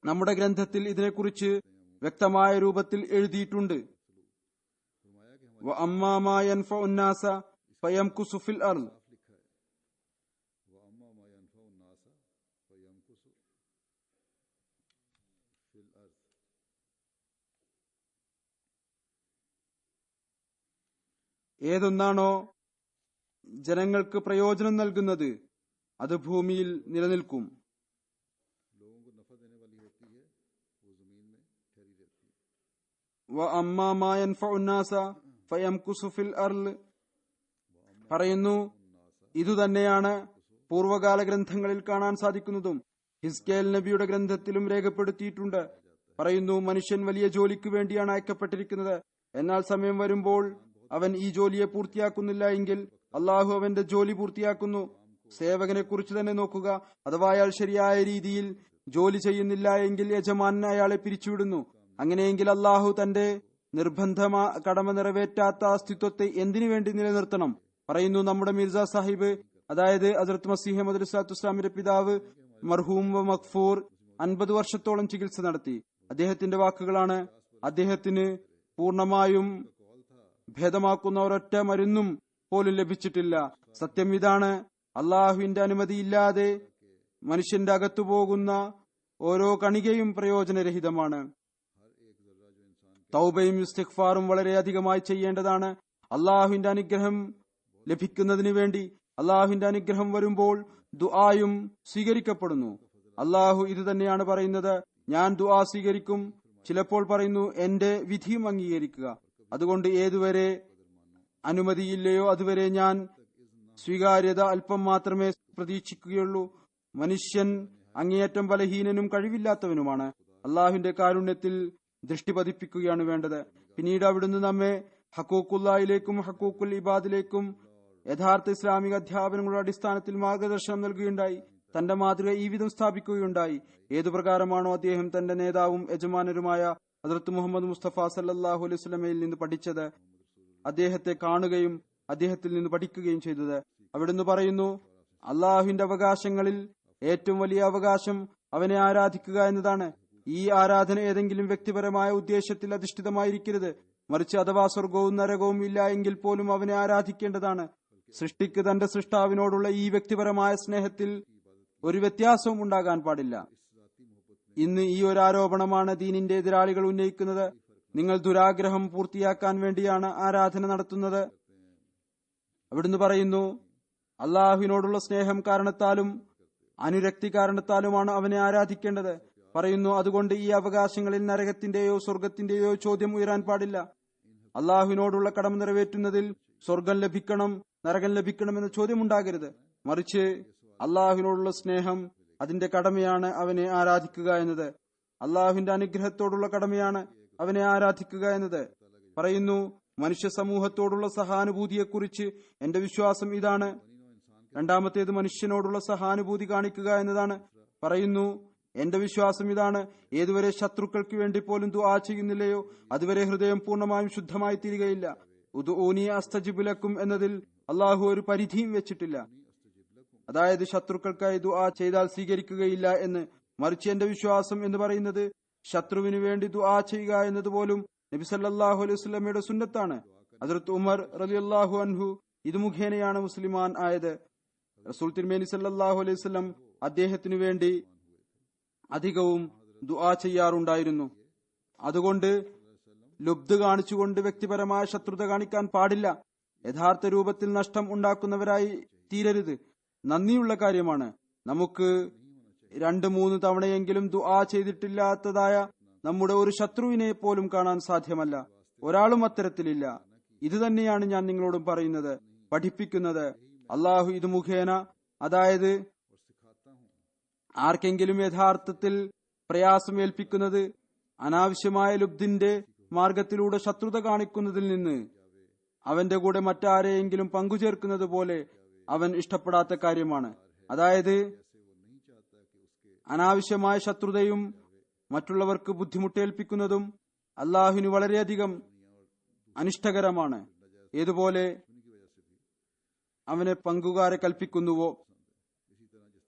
നമ്മുടെ ഗ്രന്ഥത്തിൽ ഇതിനെക്കുറിച്ച് വ്യക്തമായ രൂപത്തിൽ എഴുതിയിട്ടുണ്ട്. ഏതൊന്നാണോ ജനങ്ങൾക്ക് പ്രയോജനം നൽകുന്നത് അത് ഭൂമിയിൽ നിലനിൽക്കും. പറയുന്നു, ഇതുതന്നെയാണ് പൂർവകാല ഗ്രന്ഥങ്ങളിൽ കാണാൻ സാധിക്കുന്നതും ഹിസ്കേൽ നബിയുടെ ഗ്രന്ഥത്തിലും രേഖപ്പെടുത്തിയിട്ടുണ്ട്. പറയുന്നു, മനുഷ്യൻ വലിയ ജോലിക്ക് വേണ്ടിയാണ് അയക്കപ്പെട്ടിരിക്കുന്നത്. എന്നാൽ സമയം വരുമ്പോൾ അവൻ ഈ ജോലിയെ പൂർത്തിയാക്കുന്നില്ല എങ്കിൽ അള്ളാഹു അവന്റെ ജോലി പൂർത്തിയാക്കുന്നു. സേവകനെ കുറിച്ച് തന്നെ നോക്കുക. അഥവാ അയാൾ ശരിയായ രീതിയിൽ ജോലി ചെയ്യുന്നില്ല എങ്കിൽ യജമാനൻ അയാളെ പിരിച്ചുവിടുന്നു. അങ്ങനെയെങ്കിൽ അള്ളാഹു തന്റെ നിർബന്ധ കടമ നിറവേറ്റാത്ത അസ്തിത്വത്തെ എന്തിനു വേണ്ടി നിലനിർത്തണം? പറയുന്നു, നമ്മുടെ മിർസ സാഹിബ്, അതായത് ഹസ്രത്ത് മസീഹ് മദ്ദ് സ്വലാത്തു വസ്സലാമിന്റെ പിതാവ് മർഹൂം വ മഗ്ഫൂർ 50 വർഷത്തോളം ചികിത്സ നടത്തി. അദ്ദേഹത്തിന്റെ വാക്കുകളാണ്, അദ്ദേഹത്തിന് പൂർണമായും ഭേദമാക്കുന്ന ഒരൊറ്റ മരുന്നും പോലും ലഭിച്ചിട്ടില്ല. സത്യം ഇതാണ്, അള്ളാഹുവിന്റെ അനുമതിയില്ലാതെ മനുഷ്യന്റെ അകത്തു പോകുന്ന ഓരോ കണികയും പ്രയോജനരഹിതമാണ്. തൗബയും ഇസ്തിഗ്ഫാറും വളരെയധികമായി ചെയ്യേണ്ടതാണ്. അള്ളാഹുവിന്റെ അനുഗ്രഹം ലഭിക്കുന്നതിന് വേണ്ടി അള്ളാഹുവിന്റെ അനുഗ്രഹം വരുമ്പോൾ ദുആയും സ്വീകരിക്കപ്പെടുന്നു. അള്ളാഹു ഇത് തന്നെയാണ് പറയുന്നത്, ഞാൻ ദുആ സ്വീകരിക്കും. ചിലപ്പോൾ പറയുന്നു, എന്റെ വിധിയും അംഗീകരിക്കുക. അതുകൊണ്ട് ഏതുവരെ അനുമതിയില്ലയോ അതുവരെ ഞാൻ സ്വീകാര്യത അല്പം മാത്രമേ പ്രതീക്ഷിക്കുകയുള്ളൂ. മനുഷ്യൻ അങ്ങേയറ്റം ബലഹീനനും കഴിവില്ലാത്തവനുമാണ്. അള്ളാഹുവിന്റെ കാരുണ്യത്തിൽ ദൃഷ്ടി പതിപ്പിക്കുകയാണ് വേണ്ടത്. പിന്നീട് അവിടുന്ന് നമ്മെ ഹഖൂഖുല്ലാഹിലേക്കും ഹഖൂഖുൽ ഇബാദിലേക്കും യഥാർത്ഥ ഇസ്ലാമിക അധ്യാപനങ്ങളുടെ അടിസ്ഥാനത്തിൽ മാർഗദർശനം നൽകുകയുണ്ടായി. തന്റെ മാതൃക ഈ വിധം സ്ഥാപിക്കുകയുണ്ടായി. ഏതു പ്രകാരമാണോ അദ്ദേഹം തന്റെ നേതാവും യജമാനരുമായ ഹദ്റത്ത് മുഹമ്മദ് മുസ്തഫ സല്ലല്ലാഹു അലൈഹി വസല്ലമയിൽ നിന്ന് പഠിച്ചത്, അദ്ദേഹത്തെ കാണുകയും അദ്ദേഹത്തിൽ നിന്ന് പഠിക്കുകയും ചെയ്തത്. അവിടുന്ന് പറയുന്നു, അള്ളാഹുവിന്റെ അവകാശങ്ങളിൽ ഏറ്റവും വലിയ അവകാശം അവനെ ആരാധിക്കുക എന്നതാണ്. ഈ ആരാധന ഏതെങ്കിലും വ്യക്തിപരമായ ഉദ്ദേശത്തിൽ അധിഷ്ഠിതമായിരിക്കരുത്. മറിച്ച് അഥവാ സ്വർഗവും നരകവും ഇല്ല എങ്കിൽ പോലും അവനെ ആരാധിക്കേണ്ടതാണ്. സൃഷ്ടിക്ക് തന്റെ സൃഷ്ടാവിനോടുള്ള ഈ വ്യക്തിപരമായ സ്നേഹത്തിൽ ഒരു വ്യത്യാസവും ഉണ്ടാകാൻ പാടില്ല. ഇന്ന് ഈ ഒരു ആരോപണമാണ് ദീനിന്റെ എതിരാളികൾ ഉന്നയിക്കുന്നത്. നിങ്ങൾ ദുരാഗ്രഹം പൂർത്തിയാക്കാൻ വേണ്ടിയാണ് ആരാധന നടത്തുന്നത്. അവിടുന്ന് പറയുന്നു, അള്ളാഹുവിനോടുള്ള സ്നേഹം കാരണത്താലും അനുരക്തി കാരണത്താലുമാണ് അവനെ ആരാധിക്കേണ്ടത്. പറയുന്നു, അതുകൊണ്ട് ഈ അവകാശങ്ങളിൽ നരകത്തിന്റെയോ സ്വർഗത്തിന്റെയോ ചോദ്യം ഉയരാൻ പാടില്ല. അള്ളാഹുവിനോടുള്ള കടമ നിറവേറ്റുന്നതിൽ സ്വർഗം ലഭിക്കണം നരകം ലഭിക്കണം എന്ന ചോദ്യം ഉണ്ടാകരുത്. മറിച്ച് അള്ളാഹുവിനോടുള്ള സ്നേഹം അതിന്റെ കടമയാണ് അവനെ ആരാധിക്കുക എന്നത്. അള്ളാഹുവിന്റെ അനുഗ്രഹത്തോടുള്ള കടമയാണ് അവനെ ആരാധിക്കുക എന്നത്. പറയുന്നു, മനുഷ്യ സമൂഹത്തോടുള്ള സഹാനുഭൂതിയെക്കുറിച്ച് എന്റെ വിശ്വാസം ഇതാണ്. രണ്ടാമത്തേത് മനുഷ്യനോടുള്ള സഹാനുഭൂതി കാണിക്കുക എന്നതാണ്. പറയുന്നു, എന്റെ വിശ്വാസം ഇതാണ്, ഏതുവരെ ശത്രുക്കൾക്ക് വേണ്ടി പോലും ദുആ ചെയ്യുന്നില്ലയോ അതുവരെ ഹൃദയം പൂർണ്ണമായും ശുദ്ധമായി തീരുകയില്ല. ഉദ്ഊനി അസ്തജിബ് ലക്കും എന്നതിൽ അള്ളാഹു ഒരു പരിധിയും വെച്ചിട്ടില്ല. അതായത് ശത്രുക്കൾക്കായി ദുആ ചെയ്താൽ സ്വീകരിക്കുകയില്ല എന്ന്. മറിച്ച് എന്റെ വിശ്വാസം എന്ന് പറയുന്നത് ശത്രുവിന് വേണ്ടി ദുആ ചെയ്യുക എന്നതുപോലും നബി സല്ലല്ലാഹു അലൈഹി വസല്ലമയുടെ സുന്നത്താണ്. ഹദ്റത്ത് ഉമർ റളിയല്ലാഹു അൻഹു ഇത് മുഖേനയാണ് മുസ്ലിമാൻ ആയത്. റസൂൽ തിരുമേനി സല്ലല്ലാഹു അലൈഹി വസല്ലം അദ്ദേഹത്തിനു വേണ്ടി അധികവും ദുആ ചെയ്യാറുണ്ടായിരുന്നു. അതുകൊണ്ട് ലുബ്ധ് കാണിച്ചുകൊണ്ട് വ്യക്തിപരമായ ശത്രുത കാണിക്കാൻ പാടില്ല. യഥാർത്ഥ രൂപത്തിൽ നഷ്ടം ഉണ്ടാക്കുന്നവരായി തീരരുത്. നന്ദിയുള്ള കാര്യമാണ്. നമുക്ക് 2-3 തവണയെങ്കിലും ദുആ ചെയ്തിട്ടില്ലാത്തതായ നമ്മുടെ ഒരു ശത്രുവിനെ പോലും കാണാൻ സാധ്യമല്ല. ഒരാളും അത്തരത്തിലില്ല. ഇത് തന്നെയാണ് ഞാൻ നിങ്ങളോടും പറയുന്നത്, പഠിപ്പിക്കുന്നത്. അള്ളാഹു ഇത് മുഖേന, അതായത് ആർക്കെങ്കിലും യഥാർത്ഥത്തിൽ പ്രയാസം ഏൽപ്പിക്കുന്നത് അനാവശ്യമായ ലുബ്ധിന്റെ മാർഗത്തിലൂടെ ശത്രുത കാണിക്കുന്നതിൽ നിന്ന് അവന്റെ കൂടെ മറ്റാരെയെങ്കിലും പങ്കുചേർക്കുന്നത് പോലെ അവൻ ഇഷ്ടപ്പെടാത്ത കാര്യമാണ്. അതായത് അനാവശ്യമായ ശത്രുതയും മറ്റുള്ളവർക്ക് ബുദ്ധിമുട്ടേൽപ്പിക്കുന്നതും അള്ളാഹുവിന് വളരെയധികം അനിഷ്ടകരമാണ്. ഏതുപോലെ അവനെ പങ്കുകാരെ കൽപ്പിക്കുന്നുവോ,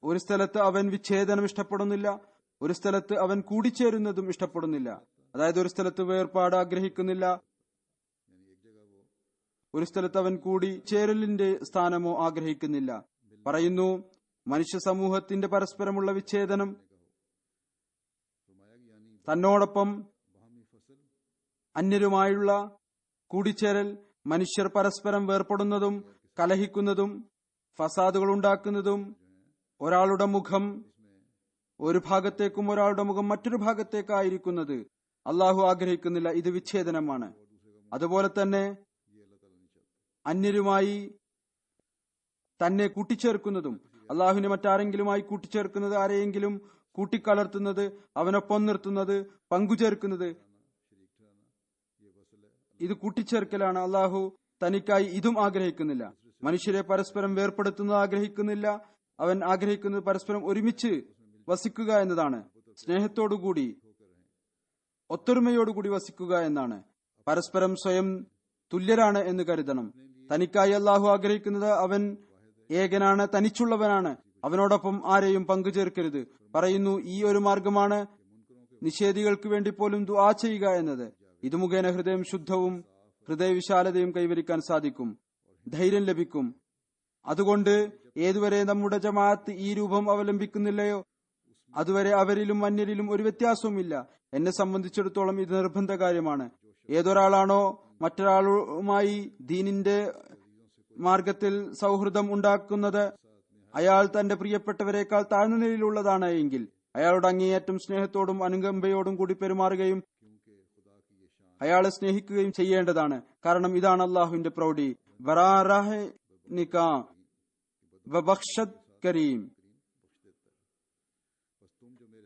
ഒരു സ്ഥലത്ത് അവൻ വിച്ഛേദനം ഇഷ്ടപ്പെടുന്നില്ല, ഒരു സ്ഥലത്ത് അവൻ കൂടിച്ചേരുന്നതും ഇഷ്ടപ്പെടുന്നില്ല. അതായത് ഒരു സ്ഥലത്ത് വേർപാട് ആഗ്രഹിക്കുന്നില്ല, ഒരു സ്ഥലത്ത് അവൻ കൂടിച്ചേരലിന്റെ സ്ഥാനമോ ആഗ്രഹിക്കുന്നില്ല. പറയുന്നു, മനുഷ്യ സമൂഹത്തിന്റെ പരസ്പരമുള്ള വിച്ഛേദനം, തന്നോടൊപ്പം അന്യരുമായുള്ള കൂടിച്ചേരൽ, മനുഷ്യർ പരസ്പരം വേർപ്പെടുന്നതും കലഹിക്കുന്നതും ഫസാദുകൾ ഉണ്ടാക്കുന്നതും ഒരാളുടെ മുഖം ഒരു ഭാഗത്തേക്കും ഒരാളുടെ മുഖം മറ്റൊരു ഭാഗത്തേക്കായിരിക്കുന്നത് അള്ളാഹു ആഗ്രഹിക്കുന്നില്ല. ഇത് വിച്ഛേദനമാണ്. അതുപോലെ തന്നെ അന്യരുമായി തന്നെ കൂട്ടിച്ചേർക്കുന്നതും, അള്ളാഹുവിനെ മറ്റാരെങ്കിലുമായി കൂട്ടിച്ചേർക്കുന്നത്, ആരെയെങ്കിലും കൂട്ടിക്കലർത്തുന്നത്, അവനൊപ്പം നിർത്തുന്നത്, പങ്കുചേർക്കുന്നത്, ഇത് കൂട്ടിച്ചേർക്കലാണ്. അള്ളാഹു തനിക്കായി ഇതും ആഗ്രഹിക്കുന്നില്ല. മനുഷ്യരെ പരസ്പരം വേർപ്പെടുത്തുന്നത് ആഗ്രഹിക്കുന്നില്ല. അവൻ ആഗ്രഹിക്കുന്നത് പരസ്പരം ഒരുമിച്ച് വസിക്കുക എന്നതാണ്, സ്നേഹത്തോടുകൂടി ഒത്തൊരുമയോടുകൂടി വസിക്കുക എന്നാണ്. പരസ്പരം സ്വയം തുല്യരാണ് എന്ന് കരുതണം. തനിക്കായി അള്ളാഹു ആഗ്രഹിക്കുന്നത് അവൻ ഏകനാണ്, തനിച്ചുള്ളവനാണ്, അവനോടൊപ്പം ആരെയും പങ്കുചേർക്കരുത്. പറയുന്നു, ഈ ഒരു മാർഗമാണ് നിഷേധികൾക്ക് വേണ്ടി പോലും ദുആ ചെയ്യുക എന്നത്. ഇത് മുഖേന ഹൃദയം ശുദ്ധവും ഹൃദയവിശാലതയും കൈവരിക്കാൻ സാധിക്കും, ധൈര്യം ലഭിക്കും. അതുകൊണ്ട് ഏതുവരെ നമ്മുടെ ജമാഅത്ത് ഈ രൂപം അവലംബിക്കുന്നില്ലയോ അതുവരെ അവരിലും അന്യരിലും ഒരു വ്യത്യാസവുമില്ല. എന്നെ സംബന്ധിച്ചിടത്തോളം ഇത് നിർബന്ധ കാര്യമാണ്. ഏതൊരാളാണോ മറ്റൊരാളുമായി ദീനിന്റെ മാർഗത്തിൽ സൗഹൃദം ഉണ്ടാക്കുന്നത്, അയാൾ തന്റെ പ്രിയപ്പെട്ടവരെക്കാൾ താഴ്ന്ന നിലയിലുള്ളതാണ് എങ്കിൽ അയാളുടെ അങ്ങേയറ്റം സ്നേഹത്തോടും അനുകമ്പയോടും കൂടി പെരുമാറുകയും അയാളെ സ്നേഹിക്കുകയും ചെയ്യേണ്ടതാണ്. കാരണം ഇതാണ് അള്ളാഹുവിന്റെ പ്രൗഢി. കരീം,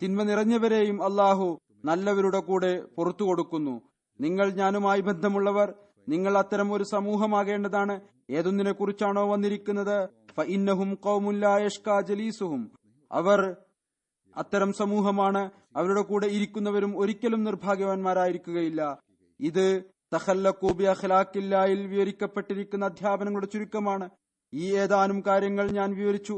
തിന്മ നിറഞ്ഞവരെയും അള്ളാഹു നല്ലവരുടെ കൂടെ പുറത്തു കൊടുക്കുന്നു. നിങ്ങൾ ഞാനുമായി ബന്ധമുള്ളവർ, നിങ്ങൾ അത്തരം ഒരു സമൂഹമാകേണ്ടതാണ്. ഏതൊന്നിനെ കുറിച്ചാണോ വന്നിരിക്കുന്നത്, ഫഇന്നഹും ഖൗമുൻ ലാ യഷ്കാ ജലീസുഹും, അവർ അത്തരം സമൂഹമാണ്, അവരുടെ കൂടെ ഇരിക്കുന്നവരും ഒരിക്കലും നിർഭാഗ്യവാന്മാരായിരിക്കുകയില്ല. ഇത് തഖല്ലഖൂ ബി അഖ്ലാഖില്ലാഹിൽ വിവരിക്കപ്പെട്ടിരിക്കുന്ന അധ്യാപനങ്ങളുടെ ചുരുക്കമാണ്. ഈ ഏതാനും കാര്യങ്ങൾ ഞാൻ വിവരിച്ചു.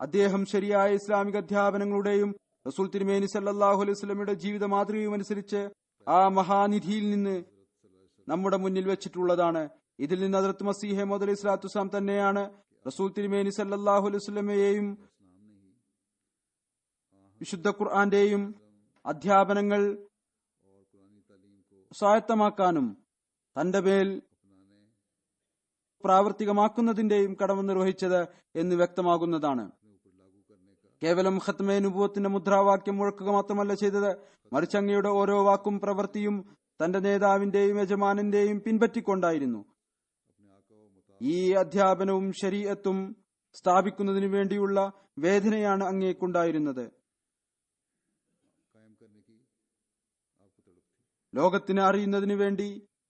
അദ്ദേഹം ശരിയായ ഇസ്ലാമിക അധ്യാപനങ്ങളുടെയും റസൂൽ തിരുമേനി സല്ലല്ലാഹു അലൈഹി വസല്ലമയുടെ ജീവിത മാതൃകയും അനുസരിച്ച് ആ മഹാനിധിയിൽ നിന്ന് നമ്മുടെ മുന്നിൽ വെച്ചിട്ടുള്ളതാണ്. ഇതിൽ നിന്ന് ഹദ്റത്ത് മസീഹ് മൗഊദ് അലൈഹി സ്വലാത്തു വസ്സലാം തന്നെയാണ് റസൂൽ തിരുമേനി സല്ലല്ലാഹു അലൈഹി വസല്ലമയെയും വിശുദ്ധ ഖുർആന്റെയും അധ്യാപനങ്ങൾ സ്വായത്തമാക്കാനും തന്റെ മേൽ പ്രാവർത്തികമാക്കുന്നതിന്റെയും കടമ നിർവഹിച്ചത് എന്ന് വ്യക്തമാകുന്നതാണ്. കേവലം ഖത്മെ നുബുവത്തിന്റെ മുദ്രാവാക്യം മുഴക്കുക മാത്രമല്ല ചെയ്തത്, മറിച്ച് അങ്ങയുടെ ഓരോ വാക്കും പ്രവൃത്തിയും തന്റെ നേതാവിന്റെയും യജമാനന്റെയും പിൻപറ്റിക്കൊണ്ടായിരുന്നു. ഈ അധ്യാപനവും ശരീഅത്തും സ്ഥാപിക്കുന്നതിനു വേണ്ടിയുള്ള വേദനയാണ് അങ്ങേക്കുണ്ടായിരുന്നത്. ലോകത്തിന് അറിയുന്നതിനു വേണ്ടി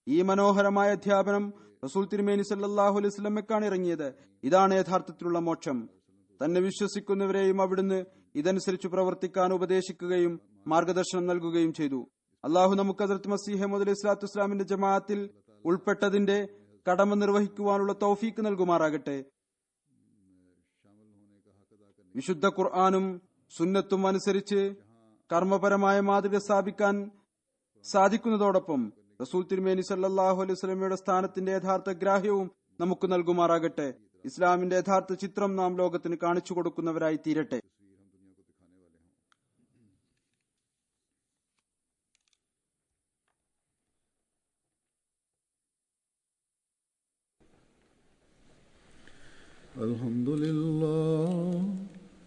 ഈ മനോഹരമായ അധ്യാപനം റസൂൽ തിരുമേനി സല്ലല്ലാഹു അലൈഹി വസല്ലമയ്ക്കാണ് ഇറങ്ങിയത്. ഇതാണ് യഥാർത്ഥത്തിലുള്ള മോക്ഷം. തന്നെ വിശ്വസിക്കുന്നവരെയും അവിടുന്ന് ഇതനുസരിച്ച് പ്രവർത്തിക്കാൻ ഉപദേശിക്കുകയും മാർഗദർശനം നൽകുകയും ചെയ്തു. അള്ളാഹു നമുക്ക് ഹദ്റത്ത് മസീഹ് മൗഊദ് അലൈഹി സ്വലാത്തു വസ്സലാമിന്റെ ജമാഅത്തിൽ ഉൾപ്പെട്ടതിന്റെ കടമ നിർവഹിക്കുവാനുള്ള തൗഫീക്ക് നൽകുമാറാകട്ടെ. വിശുദ്ധ ഖുർആനും സുന്നത്തും അനുസരിച്ച് കർമ്മപരമായ മാതൃക സ്ഥാപിക്കാൻ സാധിക്കുന്നതോടൊപ്പം റസൂൽ തിരുമേനി സല്ലല്ലാഹു അലൈഹി വസല്ലമയുടെ സ്ഥാനത്തിന്റെ യഥാർത്ഥ ഗ്രാഹ്യവും നമുക്ക് നൽകുമാറാകട്ടെ. ഇസ്ലാമിന്റെ യഥാർത്ഥ ചിത്രം നാം ലോകത്തിന് കാണിച്ചു കൊടുക്കുന്നവരായി തീരട്ടെ.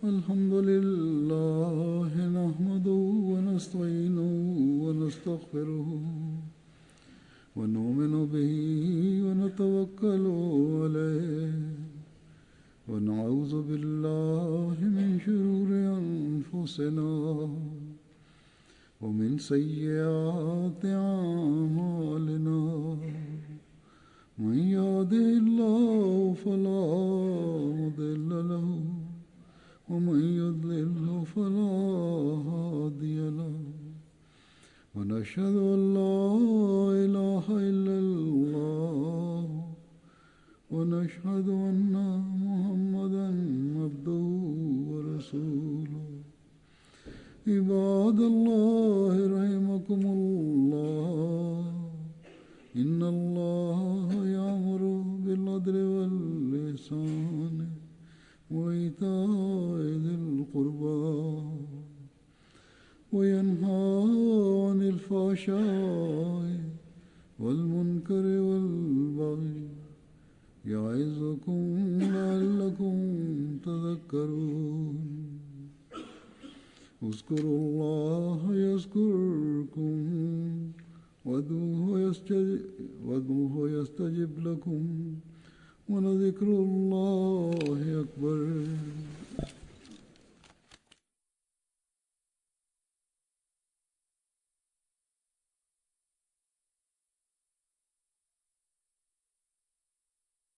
അൽഹംദുലില്ലാഹി നഹ്മദുഹു വനസ്തഈനുഹു വനസ്തഗ്ഫിറുഹു വനുഅ്മിനു ബിഹി വനതവക്കലു അലൈഹി വനഊദു ബില്ലാഹി മിൻ ശുറൂരി അൻഫുസിനാ വമിൻ സയ്യിആതി അഅ്മാലിനാ من يهده الله فلا ونشهد أن لا إله إلا الله ونشهد أن محمدا عبده ورسوله عباد الله رحمكم الله إن الله يأمر بالعدل والإحسان وإيتاء ذي القربى وينهى عن الفحشاء والمنكر والبغي يعظكم لعلكم تذكرون اذكروا الله يذكركم وادعوه يستجب لكم ولذكر الله أكبر